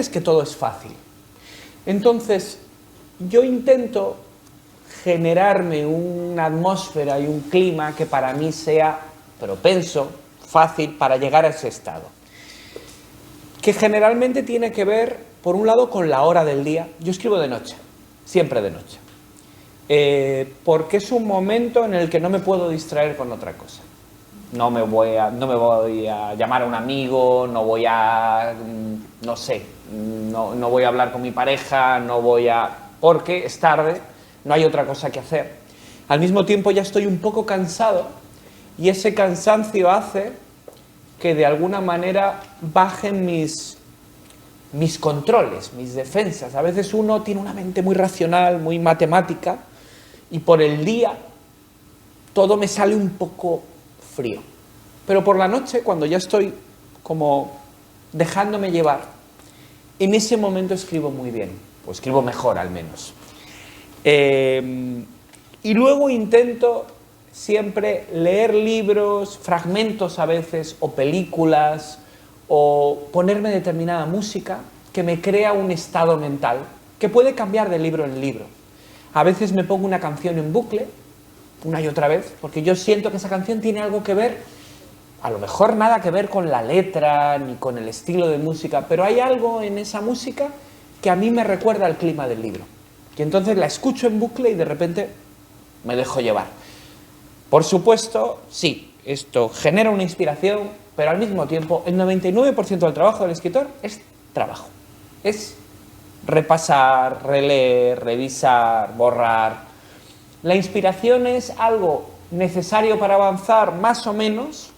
que todo es fácil. Entonces, yo intento generarme una atmósfera y un clima que para mí sea propenso, fácil, para llegar a ese estado. Que generalmente tiene que ver, por un lado, con la hora del día. Yo escribo de noche, siempre de noche. Porque es un momento en el que no me puedo distraer con otra cosa. No me voy a llamar a un amigo, no voy a, no sé, no voy a hablar con mi pareja, porque es tarde, no hay otra cosa que hacer. Al mismo tiempo ya estoy un poco cansado y ese cansancio hace que de alguna manera bajen mis controles, mis defensas. A veces uno tiene una mente muy racional, muy matemática y por el día todo me sale un poco frío. Pero por la noche, cuando ya estoy como dejándome llevar, en ese momento escribo muy bien, o escribo mejor al menos. Y luego intento siempre leer libros, fragmentos a veces, o películas, o ponerme determinada música que me crea un estado mental que puede cambiar de libro en libro. A veces me pongo una canción en bucle, una y otra vez, porque yo siento que esa canción tiene algo que ver, a lo mejor nada que ver con la letra ni con el estilo de música, pero hay algo en esa música que a mí me recuerda al clima del libro. Y entonces la escucho en bucle y de repente me dejo llevar. Por supuesto, sí, esto genera una inspiración, pero al mismo tiempo el 99% del trabajo del escritor es trabajo. Es repasar, releer, revisar, borrar. La inspiración es algo necesario para avanzar más o menos,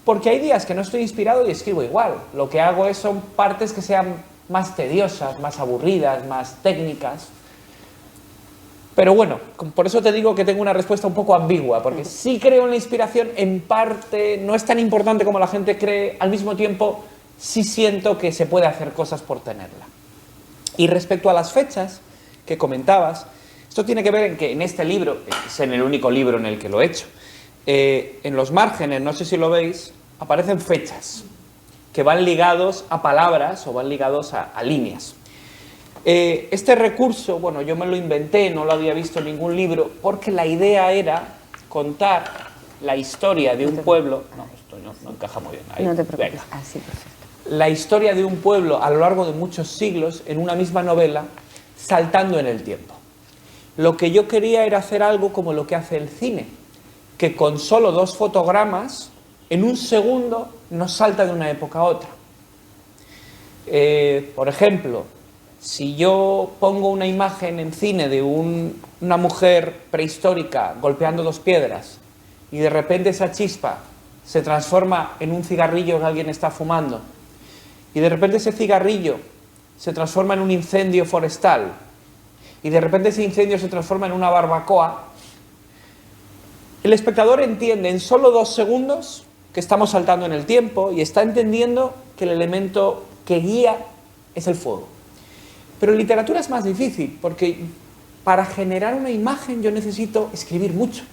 porque hay días que no estoy inspirado y escribo igual. Lo que hago son partes que sean más tediosas, más aburridas, más técnicas. Pero bueno, por eso te digo que tengo una respuesta un poco ambigua, porque sí creo en la inspiración, en parte no es tan importante como la gente cree, al mismo tiempo sí siento que se puede hacer cosas por tenerla. Y respecto a las fechas que comentabas, esto tiene que ver en que en este libro, es en el único libro en el que lo he hecho, en los márgenes, no sé si lo veis, aparecen fechas que van ligados a palabras o van ligados a líneas. Este recurso, bueno, yo me lo inventé, no lo había visto en ningún libro, porque la idea era contar la historia de un pueblo... No, esto no encaja muy bien. Ahí.
No te preocupes.
Venga.
Así, perfecto.
La historia de un pueblo a lo largo de muchos siglos en una misma novela, saltando en el tiempo. Lo que yo quería era hacer algo como lo que hace el cine, que con solo 2 fotogramas, en un segundo, nos salta de una época a otra. Por ejemplo, si yo pongo una imagen en cine de una mujer prehistórica golpeando 2 piedras y de repente esa chispa se transforma en un cigarrillo que alguien está fumando y de repente ese cigarrillo se transforma en un incendio forestal y de repente ese incendio se transforma en una barbacoa, el espectador entiende en solo 2 segundos que estamos saltando en el tiempo y está entendiendo que el elemento que guía es el fuego. Pero en literatura es más difícil, porque para generar una imagen yo necesito escribir mucho.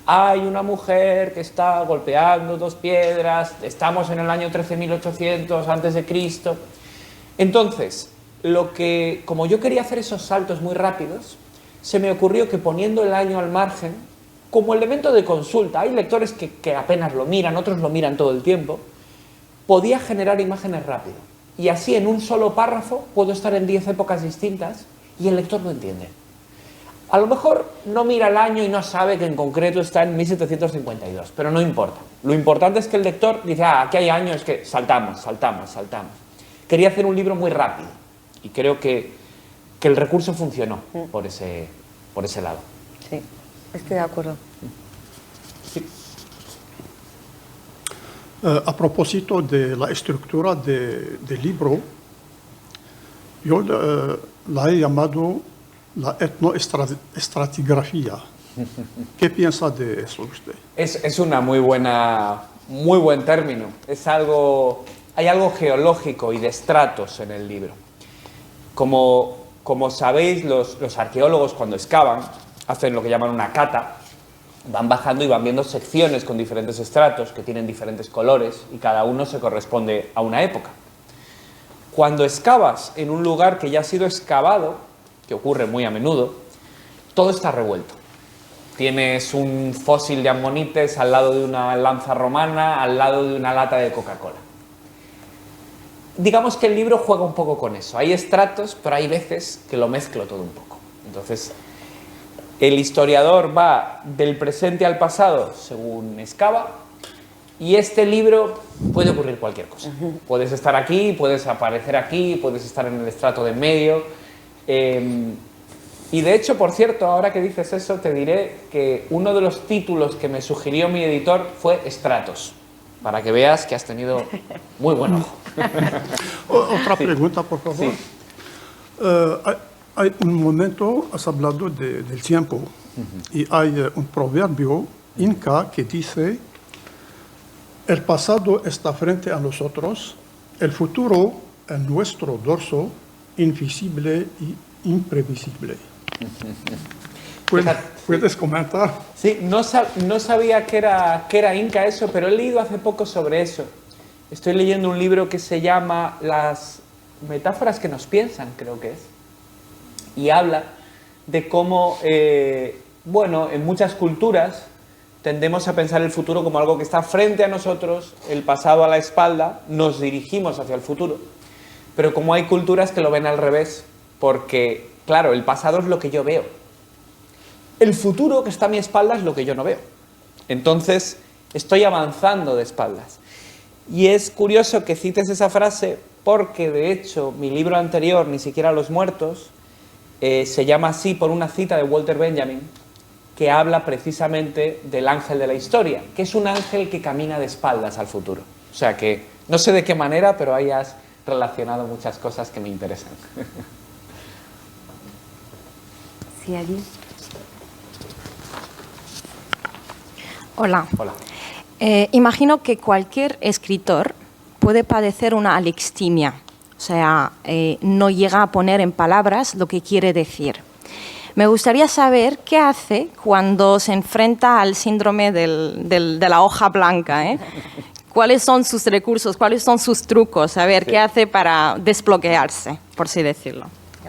Hay una mujer que está golpeando 2 piedras, estamos en el año 13.800 a.C. Entonces, como yo quería hacer esos saltos muy rápidos, se me ocurrió que poniendo el año al margen, como elemento de consulta, hay lectores que apenas lo miran, otros lo miran todo el tiempo, podía generar imágenes rápido. Y así en un solo párrafo puedo estar en 10 épocas distintas y el lector lo entiende. A lo mejor no mira el año y no sabe que en concreto está en 1752, pero no importa. Lo importante es que el lector dice, aquí hay años que saltamos. Quería hacer un libro muy rápido y creo que el recurso funcionó por ese lado.
Sí, estoy de acuerdo.
Sí.
A propósito de la estructura del libro, Yo la he llamado la etnoestratigrafía. ¿Qué piensa de eso usted?
Es una muy buen término. Hay algo geológico y de estratos en el libro. Como sabéis, los arqueólogos cuando excavan hacen lo que llaman una cata, van bajando y van viendo secciones con diferentes estratos que tienen diferentes colores y cada uno se corresponde a una época. Cuando excavas en un lugar que ya ha sido excavado, que ocurre muy a menudo, todo está revuelto. Tienes un fósil de amonites al lado de una lanza romana, al lado de una lata de Coca-Cola. Digamos que el libro juega un poco con eso. Hay estratos, pero hay veces que lo mezclo todo un poco. Entonces, el historiador va del presente al pasado según excava, y este libro puede ocurrir cualquier cosa. Puedes estar aquí, puedes aparecer aquí, puedes estar en el estrato de en medio. Y de hecho, por cierto, ahora que dices eso, te diré que uno de los títulos que me sugirió mi editor fue Estratos, para que veas que has tenido muy buen ojo.
Otra pregunta, por favor.
Sí.
Hay un momento, has hablado del tiempo, y hay un proverbio inca que dice: el pasado está frente a nosotros, el futuro en nuestro dorso, invisible y imprevisible. ¿Puedes comentar?
Sí, no sabía que era inca eso, pero he leído hace poco sobre eso. Estoy leyendo un libro que se llama Las metáforas que nos piensan, creo que es. Y habla de cómo, bueno, en muchas culturas tendemos a pensar el futuro como algo que está frente a nosotros, el pasado a la espalda, nos dirigimos hacia el futuro. Pero como hay culturas que lo ven al revés, porque, claro, el pasado es lo que yo veo. El futuro que está a mi espalda es lo que yo no veo. Entonces, estoy avanzando de espaldas. Y es curioso que cites esa frase porque, de hecho, mi libro anterior, Ni siquiera los muertos, se llama así por una cita de Walter Benjamin, que habla precisamente del ángel de la historia, que es un ángel que camina de espaldas al futuro. O sea que, no sé de qué manera, pero ahí has relacionado muchas cosas que me interesan.
Sí, allí.
Hola.
Hola.
Imagino que cualquier escritor puede padecer una alextimia, o sea, no llega a poner en palabras lo que quiere decir. Me gustaría saber qué hace cuando se enfrenta al síndrome de la hoja blanca, ¿eh? ¿Cuáles son sus recursos? ¿Cuáles son sus trucos? A ver, sí. ¿Qué hace para desbloquearse, por así decirlo?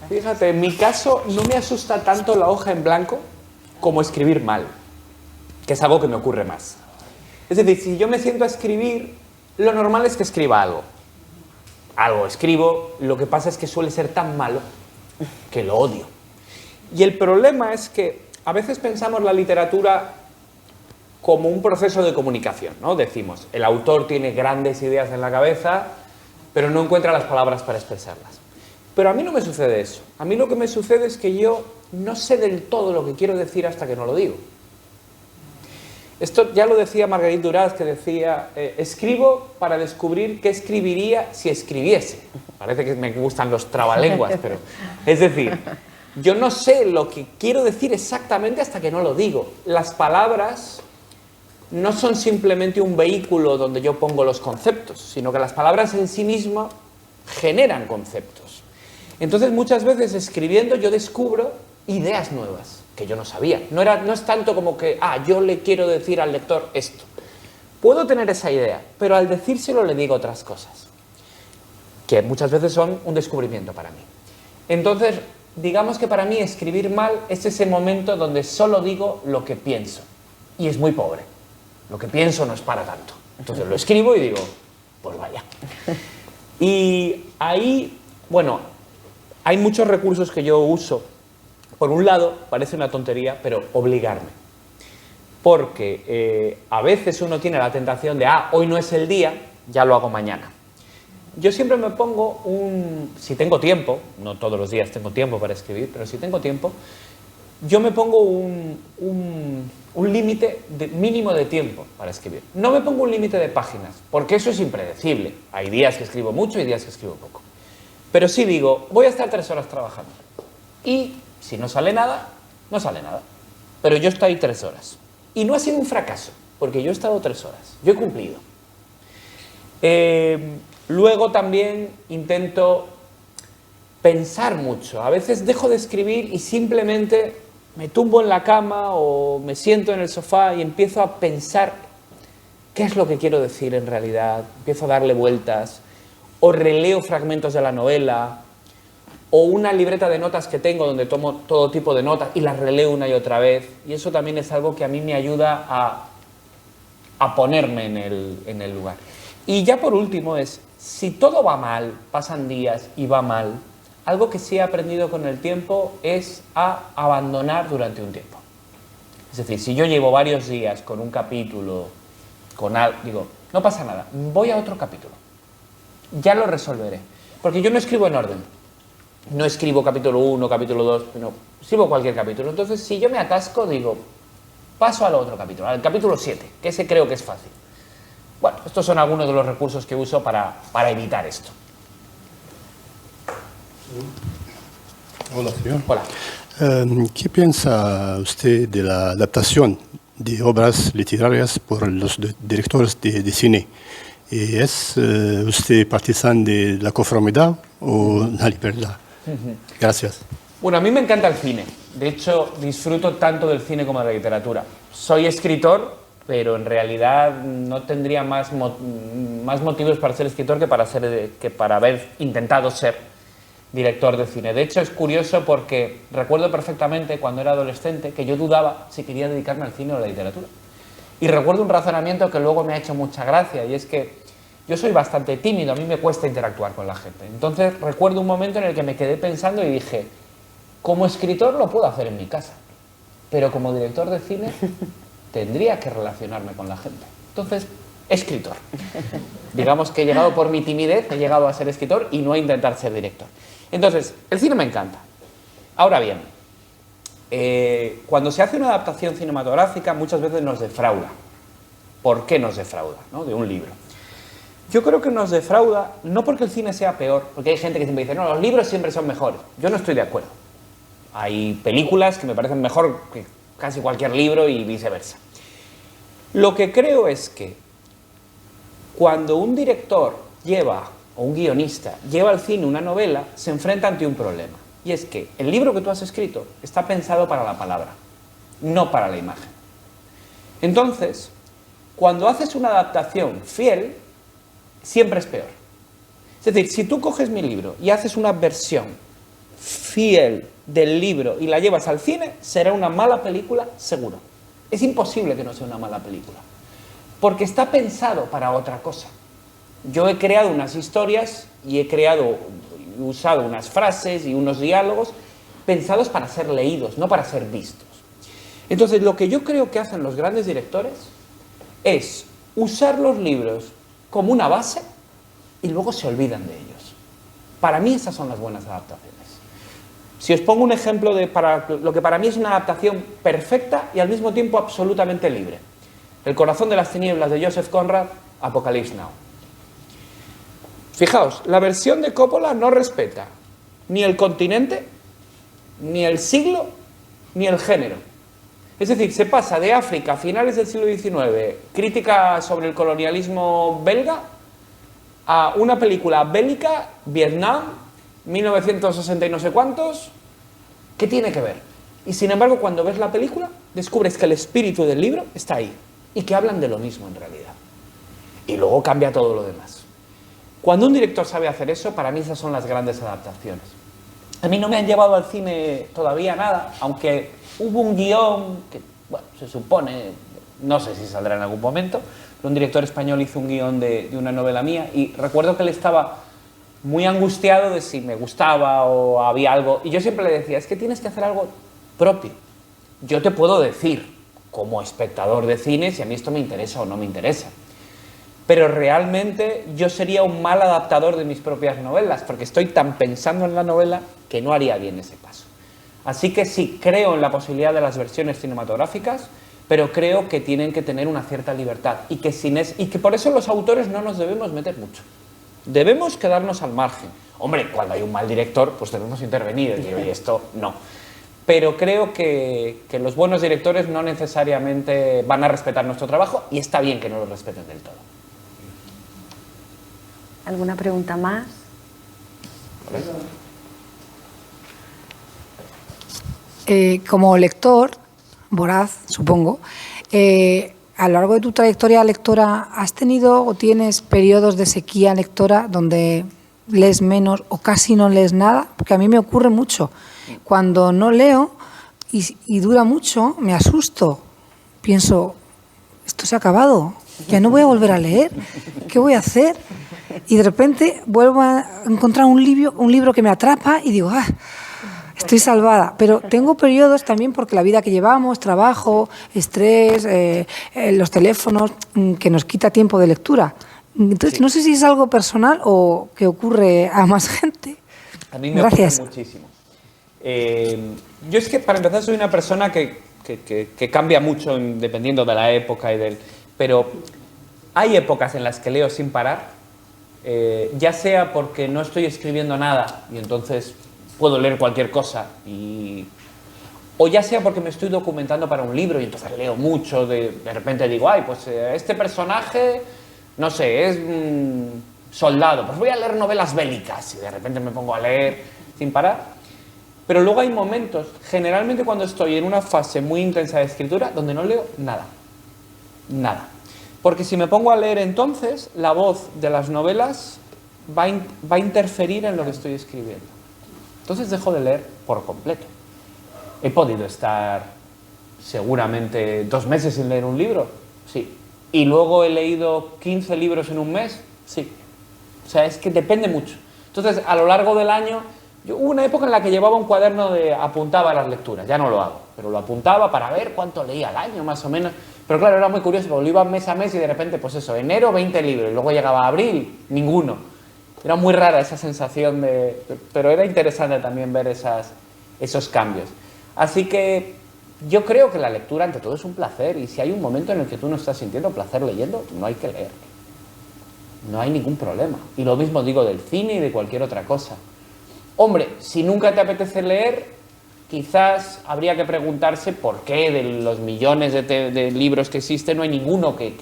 Fíjate, en mi caso no me asusta tanto la hoja en blanco como escribir mal, que es algo que me ocurre más. Es decir, si yo me siento a escribir, lo normal es que escriba algo. Algo escribo, lo que pasa es que suele ser tan malo que lo odio. Y el problema es que a veces pensamos la literatura como un proceso de comunicación, ¿no? Decimos, el autor tiene grandes ideas en la cabeza, pero no encuentra las palabras para expresarlas. Pero a mí no me sucede eso. A mí lo que me sucede es que yo no sé del todo lo que quiero decir hasta que no lo digo. Esto ya lo decía Marguerite Duras, que decía, escribo para descubrir qué escribiría si escribiese. Parece que me gustan los trabalenguas, pero... Es decir, yo no sé lo que quiero decir exactamente hasta que no lo digo. Las palabras no son simplemente un vehículo donde yo pongo los conceptos, sino que las palabras en sí mismas generan conceptos. Entonces, muchas veces escribiendo yo descubro ideas nuevas que yo no sabía. No es tanto como que, yo le quiero decir al lector esto. Puedo tener esa idea, pero al decírselo le digo otras cosas, que muchas veces son un descubrimiento para mí. Entonces, digamos que para mí escribir mal es ese momento donde solo digo lo que pienso. Y es muy pobre. Lo que pienso no es para tanto. Entonces lo escribo y digo, pues vaya. Y ahí, bueno, hay muchos recursos que yo uso. Por un lado, parece una tontería, pero obligarme. Porque a veces uno tiene la tentación de, hoy no es el día, ya lo hago mañana. Yo siempre me pongo si tengo tiempo, no todos los días tengo tiempo para escribir, pero si tengo tiempo, yo me pongo un límite mínimo de tiempo para escribir. No me pongo un límite de páginas, porque eso es impredecible. Hay días que escribo mucho y días que escribo poco. Pero sí digo, voy a estar 3 horas trabajando. Y si no sale nada, no sale nada. Pero yo estoy 3 horas. Y no ha sido un fracaso, porque yo he estado 3 horas. Yo he cumplido. Luego también intento pensar mucho. A veces dejo de escribir y simplemente me tumbo en la cama o me siento en el sofá y empiezo a pensar qué es lo que quiero decir en realidad. Empiezo a darle vueltas. O releo fragmentos de la novela, o una libreta de notas que tengo donde tomo todo tipo de notas y las releo una y otra vez. Y eso también es algo que a mí me ayuda a ponerme en el lugar. Y ya por último es, si todo va mal, pasan días y va mal, algo que sí he aprendido con el tiempo es a abandonar durante un tiempo. Es decir, si yo llevo varios días con un capítulo, digo, no pasa nada, voy a otro capítulo. Ya lo resolveré. Porque yo no escribo en orden. No escribo capítulo 1, capítulo 2, no, escribo cualquier capítulo. Entonces, si yo me atasco, digo, paso al otro capítulo, al capítulo 7, que ese creo que es fácil. Bueno, estos son algunos de los recursos que uso para evitar esto.
Hola, señor.
Hola.
¿Qué piensa usted de la adaptación de obras literarias por los directores de cine? ¿Es usted partisano de la conformidad o la libertad? Gracias.
Bueno, a mí me encanta el cine. De hecho, disfruto tanto del cine como de la literatura. Soy escritor, pero en realidad no tendría más motivos para ser escritor que para haber intentado ser director de cine. De hecho, es curioso porque recuerdo perfectamente cuando era adolescente que yo dudaba si quería dedicarme al cine o a la literatura. Y recuerdo un razonamiento que luego me ha hecho mucha gracia, y es que yo soy bastante tímido, a mí me cuesta interactuar con la gente. Entonces recuerdo un momento en el que me quedé pensando y dije, como escritor lo puedo hacer en mi casa, pero como director de cine tendría que relacionarme con la gente. Entonces, escritor. Digamos que he llegado por mi timidez, he llegado a ser escritor y no a intentar ser director. Entonces, el cine me encanta. Ahora bien, cuando se hace una adaptación cinematográfica muchas veces nos defrauda. ¿Por qué nos defrauda, ¿no? De un libro? Yo creo que nos defrauda no porque el cine sea peor, porque hay gente que siempre dice, no, los libros siempre son mejores. Yo no estoy de acuerdo. Hay películas que me parecen mejor que casi cualquier libro y viceversa. Lo que creo es que cuando un director o un guionista lleva al cine una novela, se enfrenta ante un problema. Y es que el libro que tú has escrito está pensado para la palabra, no para la imagen. Entonces, cuando haces una adaptación fiel, siempre es peor. Es decir, si tú coges mi libro y haces una versión fiel del libro y la llevas al cine, será una mala película, seguro. Es imposible que no sea una mala película, porque está pensado para otra cosa. Yo he creado unas historias y he usado unas frases y unos diálogos pensados para ser leídos, no para ser vistos. Entonces, lo que yo creo que hacen los grandes directores es usar los libros como una base y luego se olvidan de ellos. Para mí esas son las buenas adaptaciones. Si os pongo un ejemplo de lo que para mí es una adaptación perfecta y al mismo tiempo absolutamente libre. El corazón de las tinieblas de Joseph Conrad, Apocalypse Now. Fijaos, la versión de Coppola no respeta ni el continente, ni el siglo, ni el género. Es decir, se pasa de África a finales del siglo XIX, crítica sobre el colonialismo belga, a una película bélica, Vietnam, 1960 y no sé cuántos. ¿Qué tiene que ver? Y sin embargo, cuando ves la película, descubres que el espíritu del libro está ahí y que hablan de lo mismo en realidad. Y luego cambia todo lo demás. Cuando un director sabe hacer eso, para mí esas son las grandes adaptaciones. A mí no me han llevado al cine todavía nada, aunque hubo un guión que, bueno, se supone, no sé si saldrá en algún momento, pero un director español hizo un guión de una novela mía y recuerdo que él estaba muy angustiado de si me gustaba o había algo, y yo siempre le decía, es que tienes que hacer algo propio. Yo te puedo decir, como espectador de cine, si a mí esto me interesa o no me interesa, pero realmente yo sería un mal adaptador de mis propias novelas, porque estoy tan pensando en la novela que no haría bien ese paso. Así que sí, creo en la posibilidad de las versiones cinematográficas, pero creo que tienen que tener una cierta libertad y que por eso los autores no nos debemos meter mucho. debemos quedarnos al margen. Hombre, cuando hay un mal director, pues debemos intervenir y decir, oye, esto no. Pero creo que los buenos directores no necesariamente van a respetar nuestro trabajo y está bien que no lo respeten del todo.
¿Alguna pregunta más?
Como lector, voraz, supongo, a lo largo de tu trayectoria lectora, ¿has tenido o tienes periodos de sequía lectora donde lees menos o casi no lees nada? Porque a mí me ocurre mucho. Cuando no leo y dura mucho, me asusto. Pienso, esto se ha acabado, ya no voy a volver a leer, ¿qué voy a hacer? Y de repente vuelvo a encontrar un libro que me atrapa y digo, estoy salvada. Pero tengo periodos también porque la vida que llevamos, trabajo, estrés, los teléfonos, que nos quita tiempo de lectura. Entonces, no sé si es algo personal o que ocurre a más gente.
A mí me ocurre muchísimo. Yo es que, para empezar, soy una persona que cambia mucho dependiendo de la época pero hay épocas en las que leo sin parar, ya sea porque no estoy escribiendo nada y entonces puedo leer cualquier cosa, o ya sea porque me estoy documentando para un libro y entonces leo mucho, de repente digo, ay, pues este personaje, no sé, es soldado, pues voy a leer novelas bélicas y de repente me pongo a leer sin parar. Pero luego hay momentos, generalmente cuando estoy en una fase muy intensa de escritura, donde no leo nada. Nada. Porque si me pongo a leer entonces, la voz de las novelas va a interferir en lo que estoy escribiendo. Entonces dejo de leer por completo. He podido estar seguramente 2 meses sin leer un libro, sí. Y luego he leído 15 libros en un mes, sí. O sea, es que depende mucho. Entonces, a lo largo del año, hubo una época en la que llevaba un cuaderno apuntaba las lecturas, ya no lo hago, pero lo apuntaba para ver cuánto leía al año, más o menos. Pero claro, era muy curioso, porque lo iba mes a mes y de repente, pues eso, enero 20 libros, y luego llegaba abril, ninguno. Era muy rara esa sensación pero era interesante también ver esos cambios. Así que yo creo que la lectura ante todo es un placer, y si hay un momento en el que tú no estás sintiendo placer leyendo, no hay que leer. No hay ningún problema. Y lo mismo digo del cine y de cualquier otra cosa. Hombre, si nunca te apetece leer, quizás habría que preguntarse por qué de los millones de libros que existen no hay ninguno que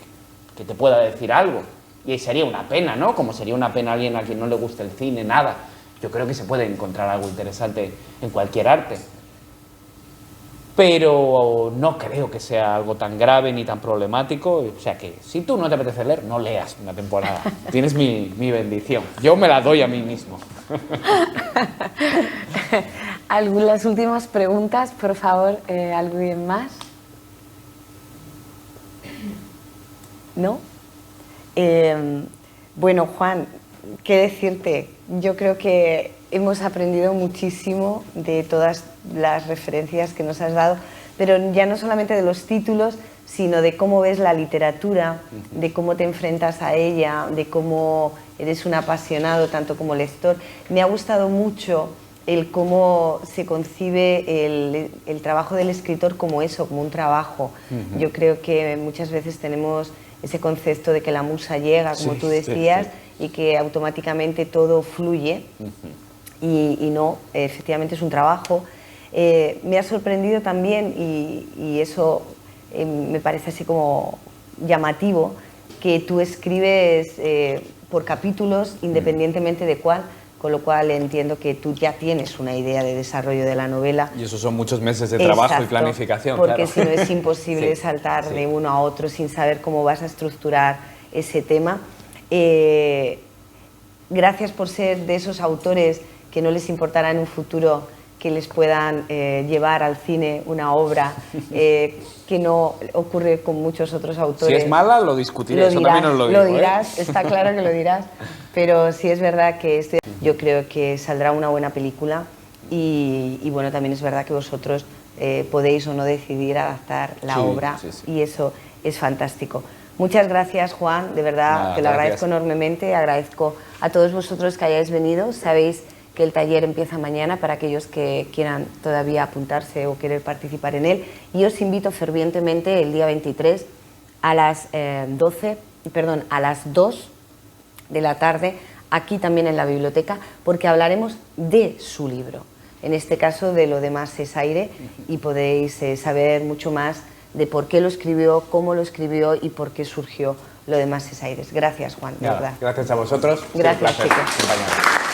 te pueda decir algo. Y sería una pena, ¿no? Como sería una pena a alguien a quien no le guste el cine, nada. Yo creo que se puede encontrar algo interesante en cualquier arte. Pero no creo que sea algo tan grave ni tan problemático. O sea que si tú no te apetece leer, no leas una temporada. Tienes mi bendición. Yo me la doy a mí mismo.
Las últimas preguntas, por favor, ¿alguien más? ¿No? Bueno, Juan, ¿qué decirte? Yo creo que hemos aprendido muchísimo de todas las referencias que nos has dado, pero ya no solamente de los títulos, sino de cómo ves la literatura, de cómo te enfrentas a ella, de cómo eres un apasionado tanto como lector. Me ha gustado mucho el cómo se concibe el trabajo del escritor como eso, como un trabajo. Yo creo que muchas veces tenemos ese concepto de que la musa llega, como tú decías, y que automáticamente todo fluye, y no, efectivamente es un trabajo. Me ha sorprendido también, y eso me parece así como llamativo, que tú escribes por capítulos independientemente de cuál, con lo cual entiendo que tú ya tienes una idea de desarrollo de la novela.
Y eso son muchos meses de trabajo y planificación.
Porque
claro.
si no es imposible saltar de uno a otro sin saber cómo vas a estructurar ese tema. Gracias por ser de esos autores que no les importará en un futuro que les puedan llevar al cine una obra, que no ocurre con muchos otros autores.
Si es mala, lo discutiré, eso también os lo digo.
Lo dirás, está claro que lo dirás, pero sí es verdad que yo creo que saldrá una buena película, y bueno, también es verdad que vosotros podéis o no decidir adaptar la obra, y eso es fantástico. Muchas gracias, Juan, de verdad, te lo agradezco enormemente, agradezco a todos vosotros que hayáis venido. Sabéis que el taller empieza mañana para aquellos que quieran todavía apuntarse o querer participar en él, y os invito fervientemente el día 23 a las 2 de la tarde aquí también en la biblioteca, porque hablaremos de su libro, en este caso de Lo demás es aire, y podéis saber mucho más de por qué lo escribió, cómo lo escribió y por qué surgió Lo demás es aire. Gracias, Juan, de verdad.
Gracias a vosotros.
Gracias,
sí, un placer
chicos.
acompañaros.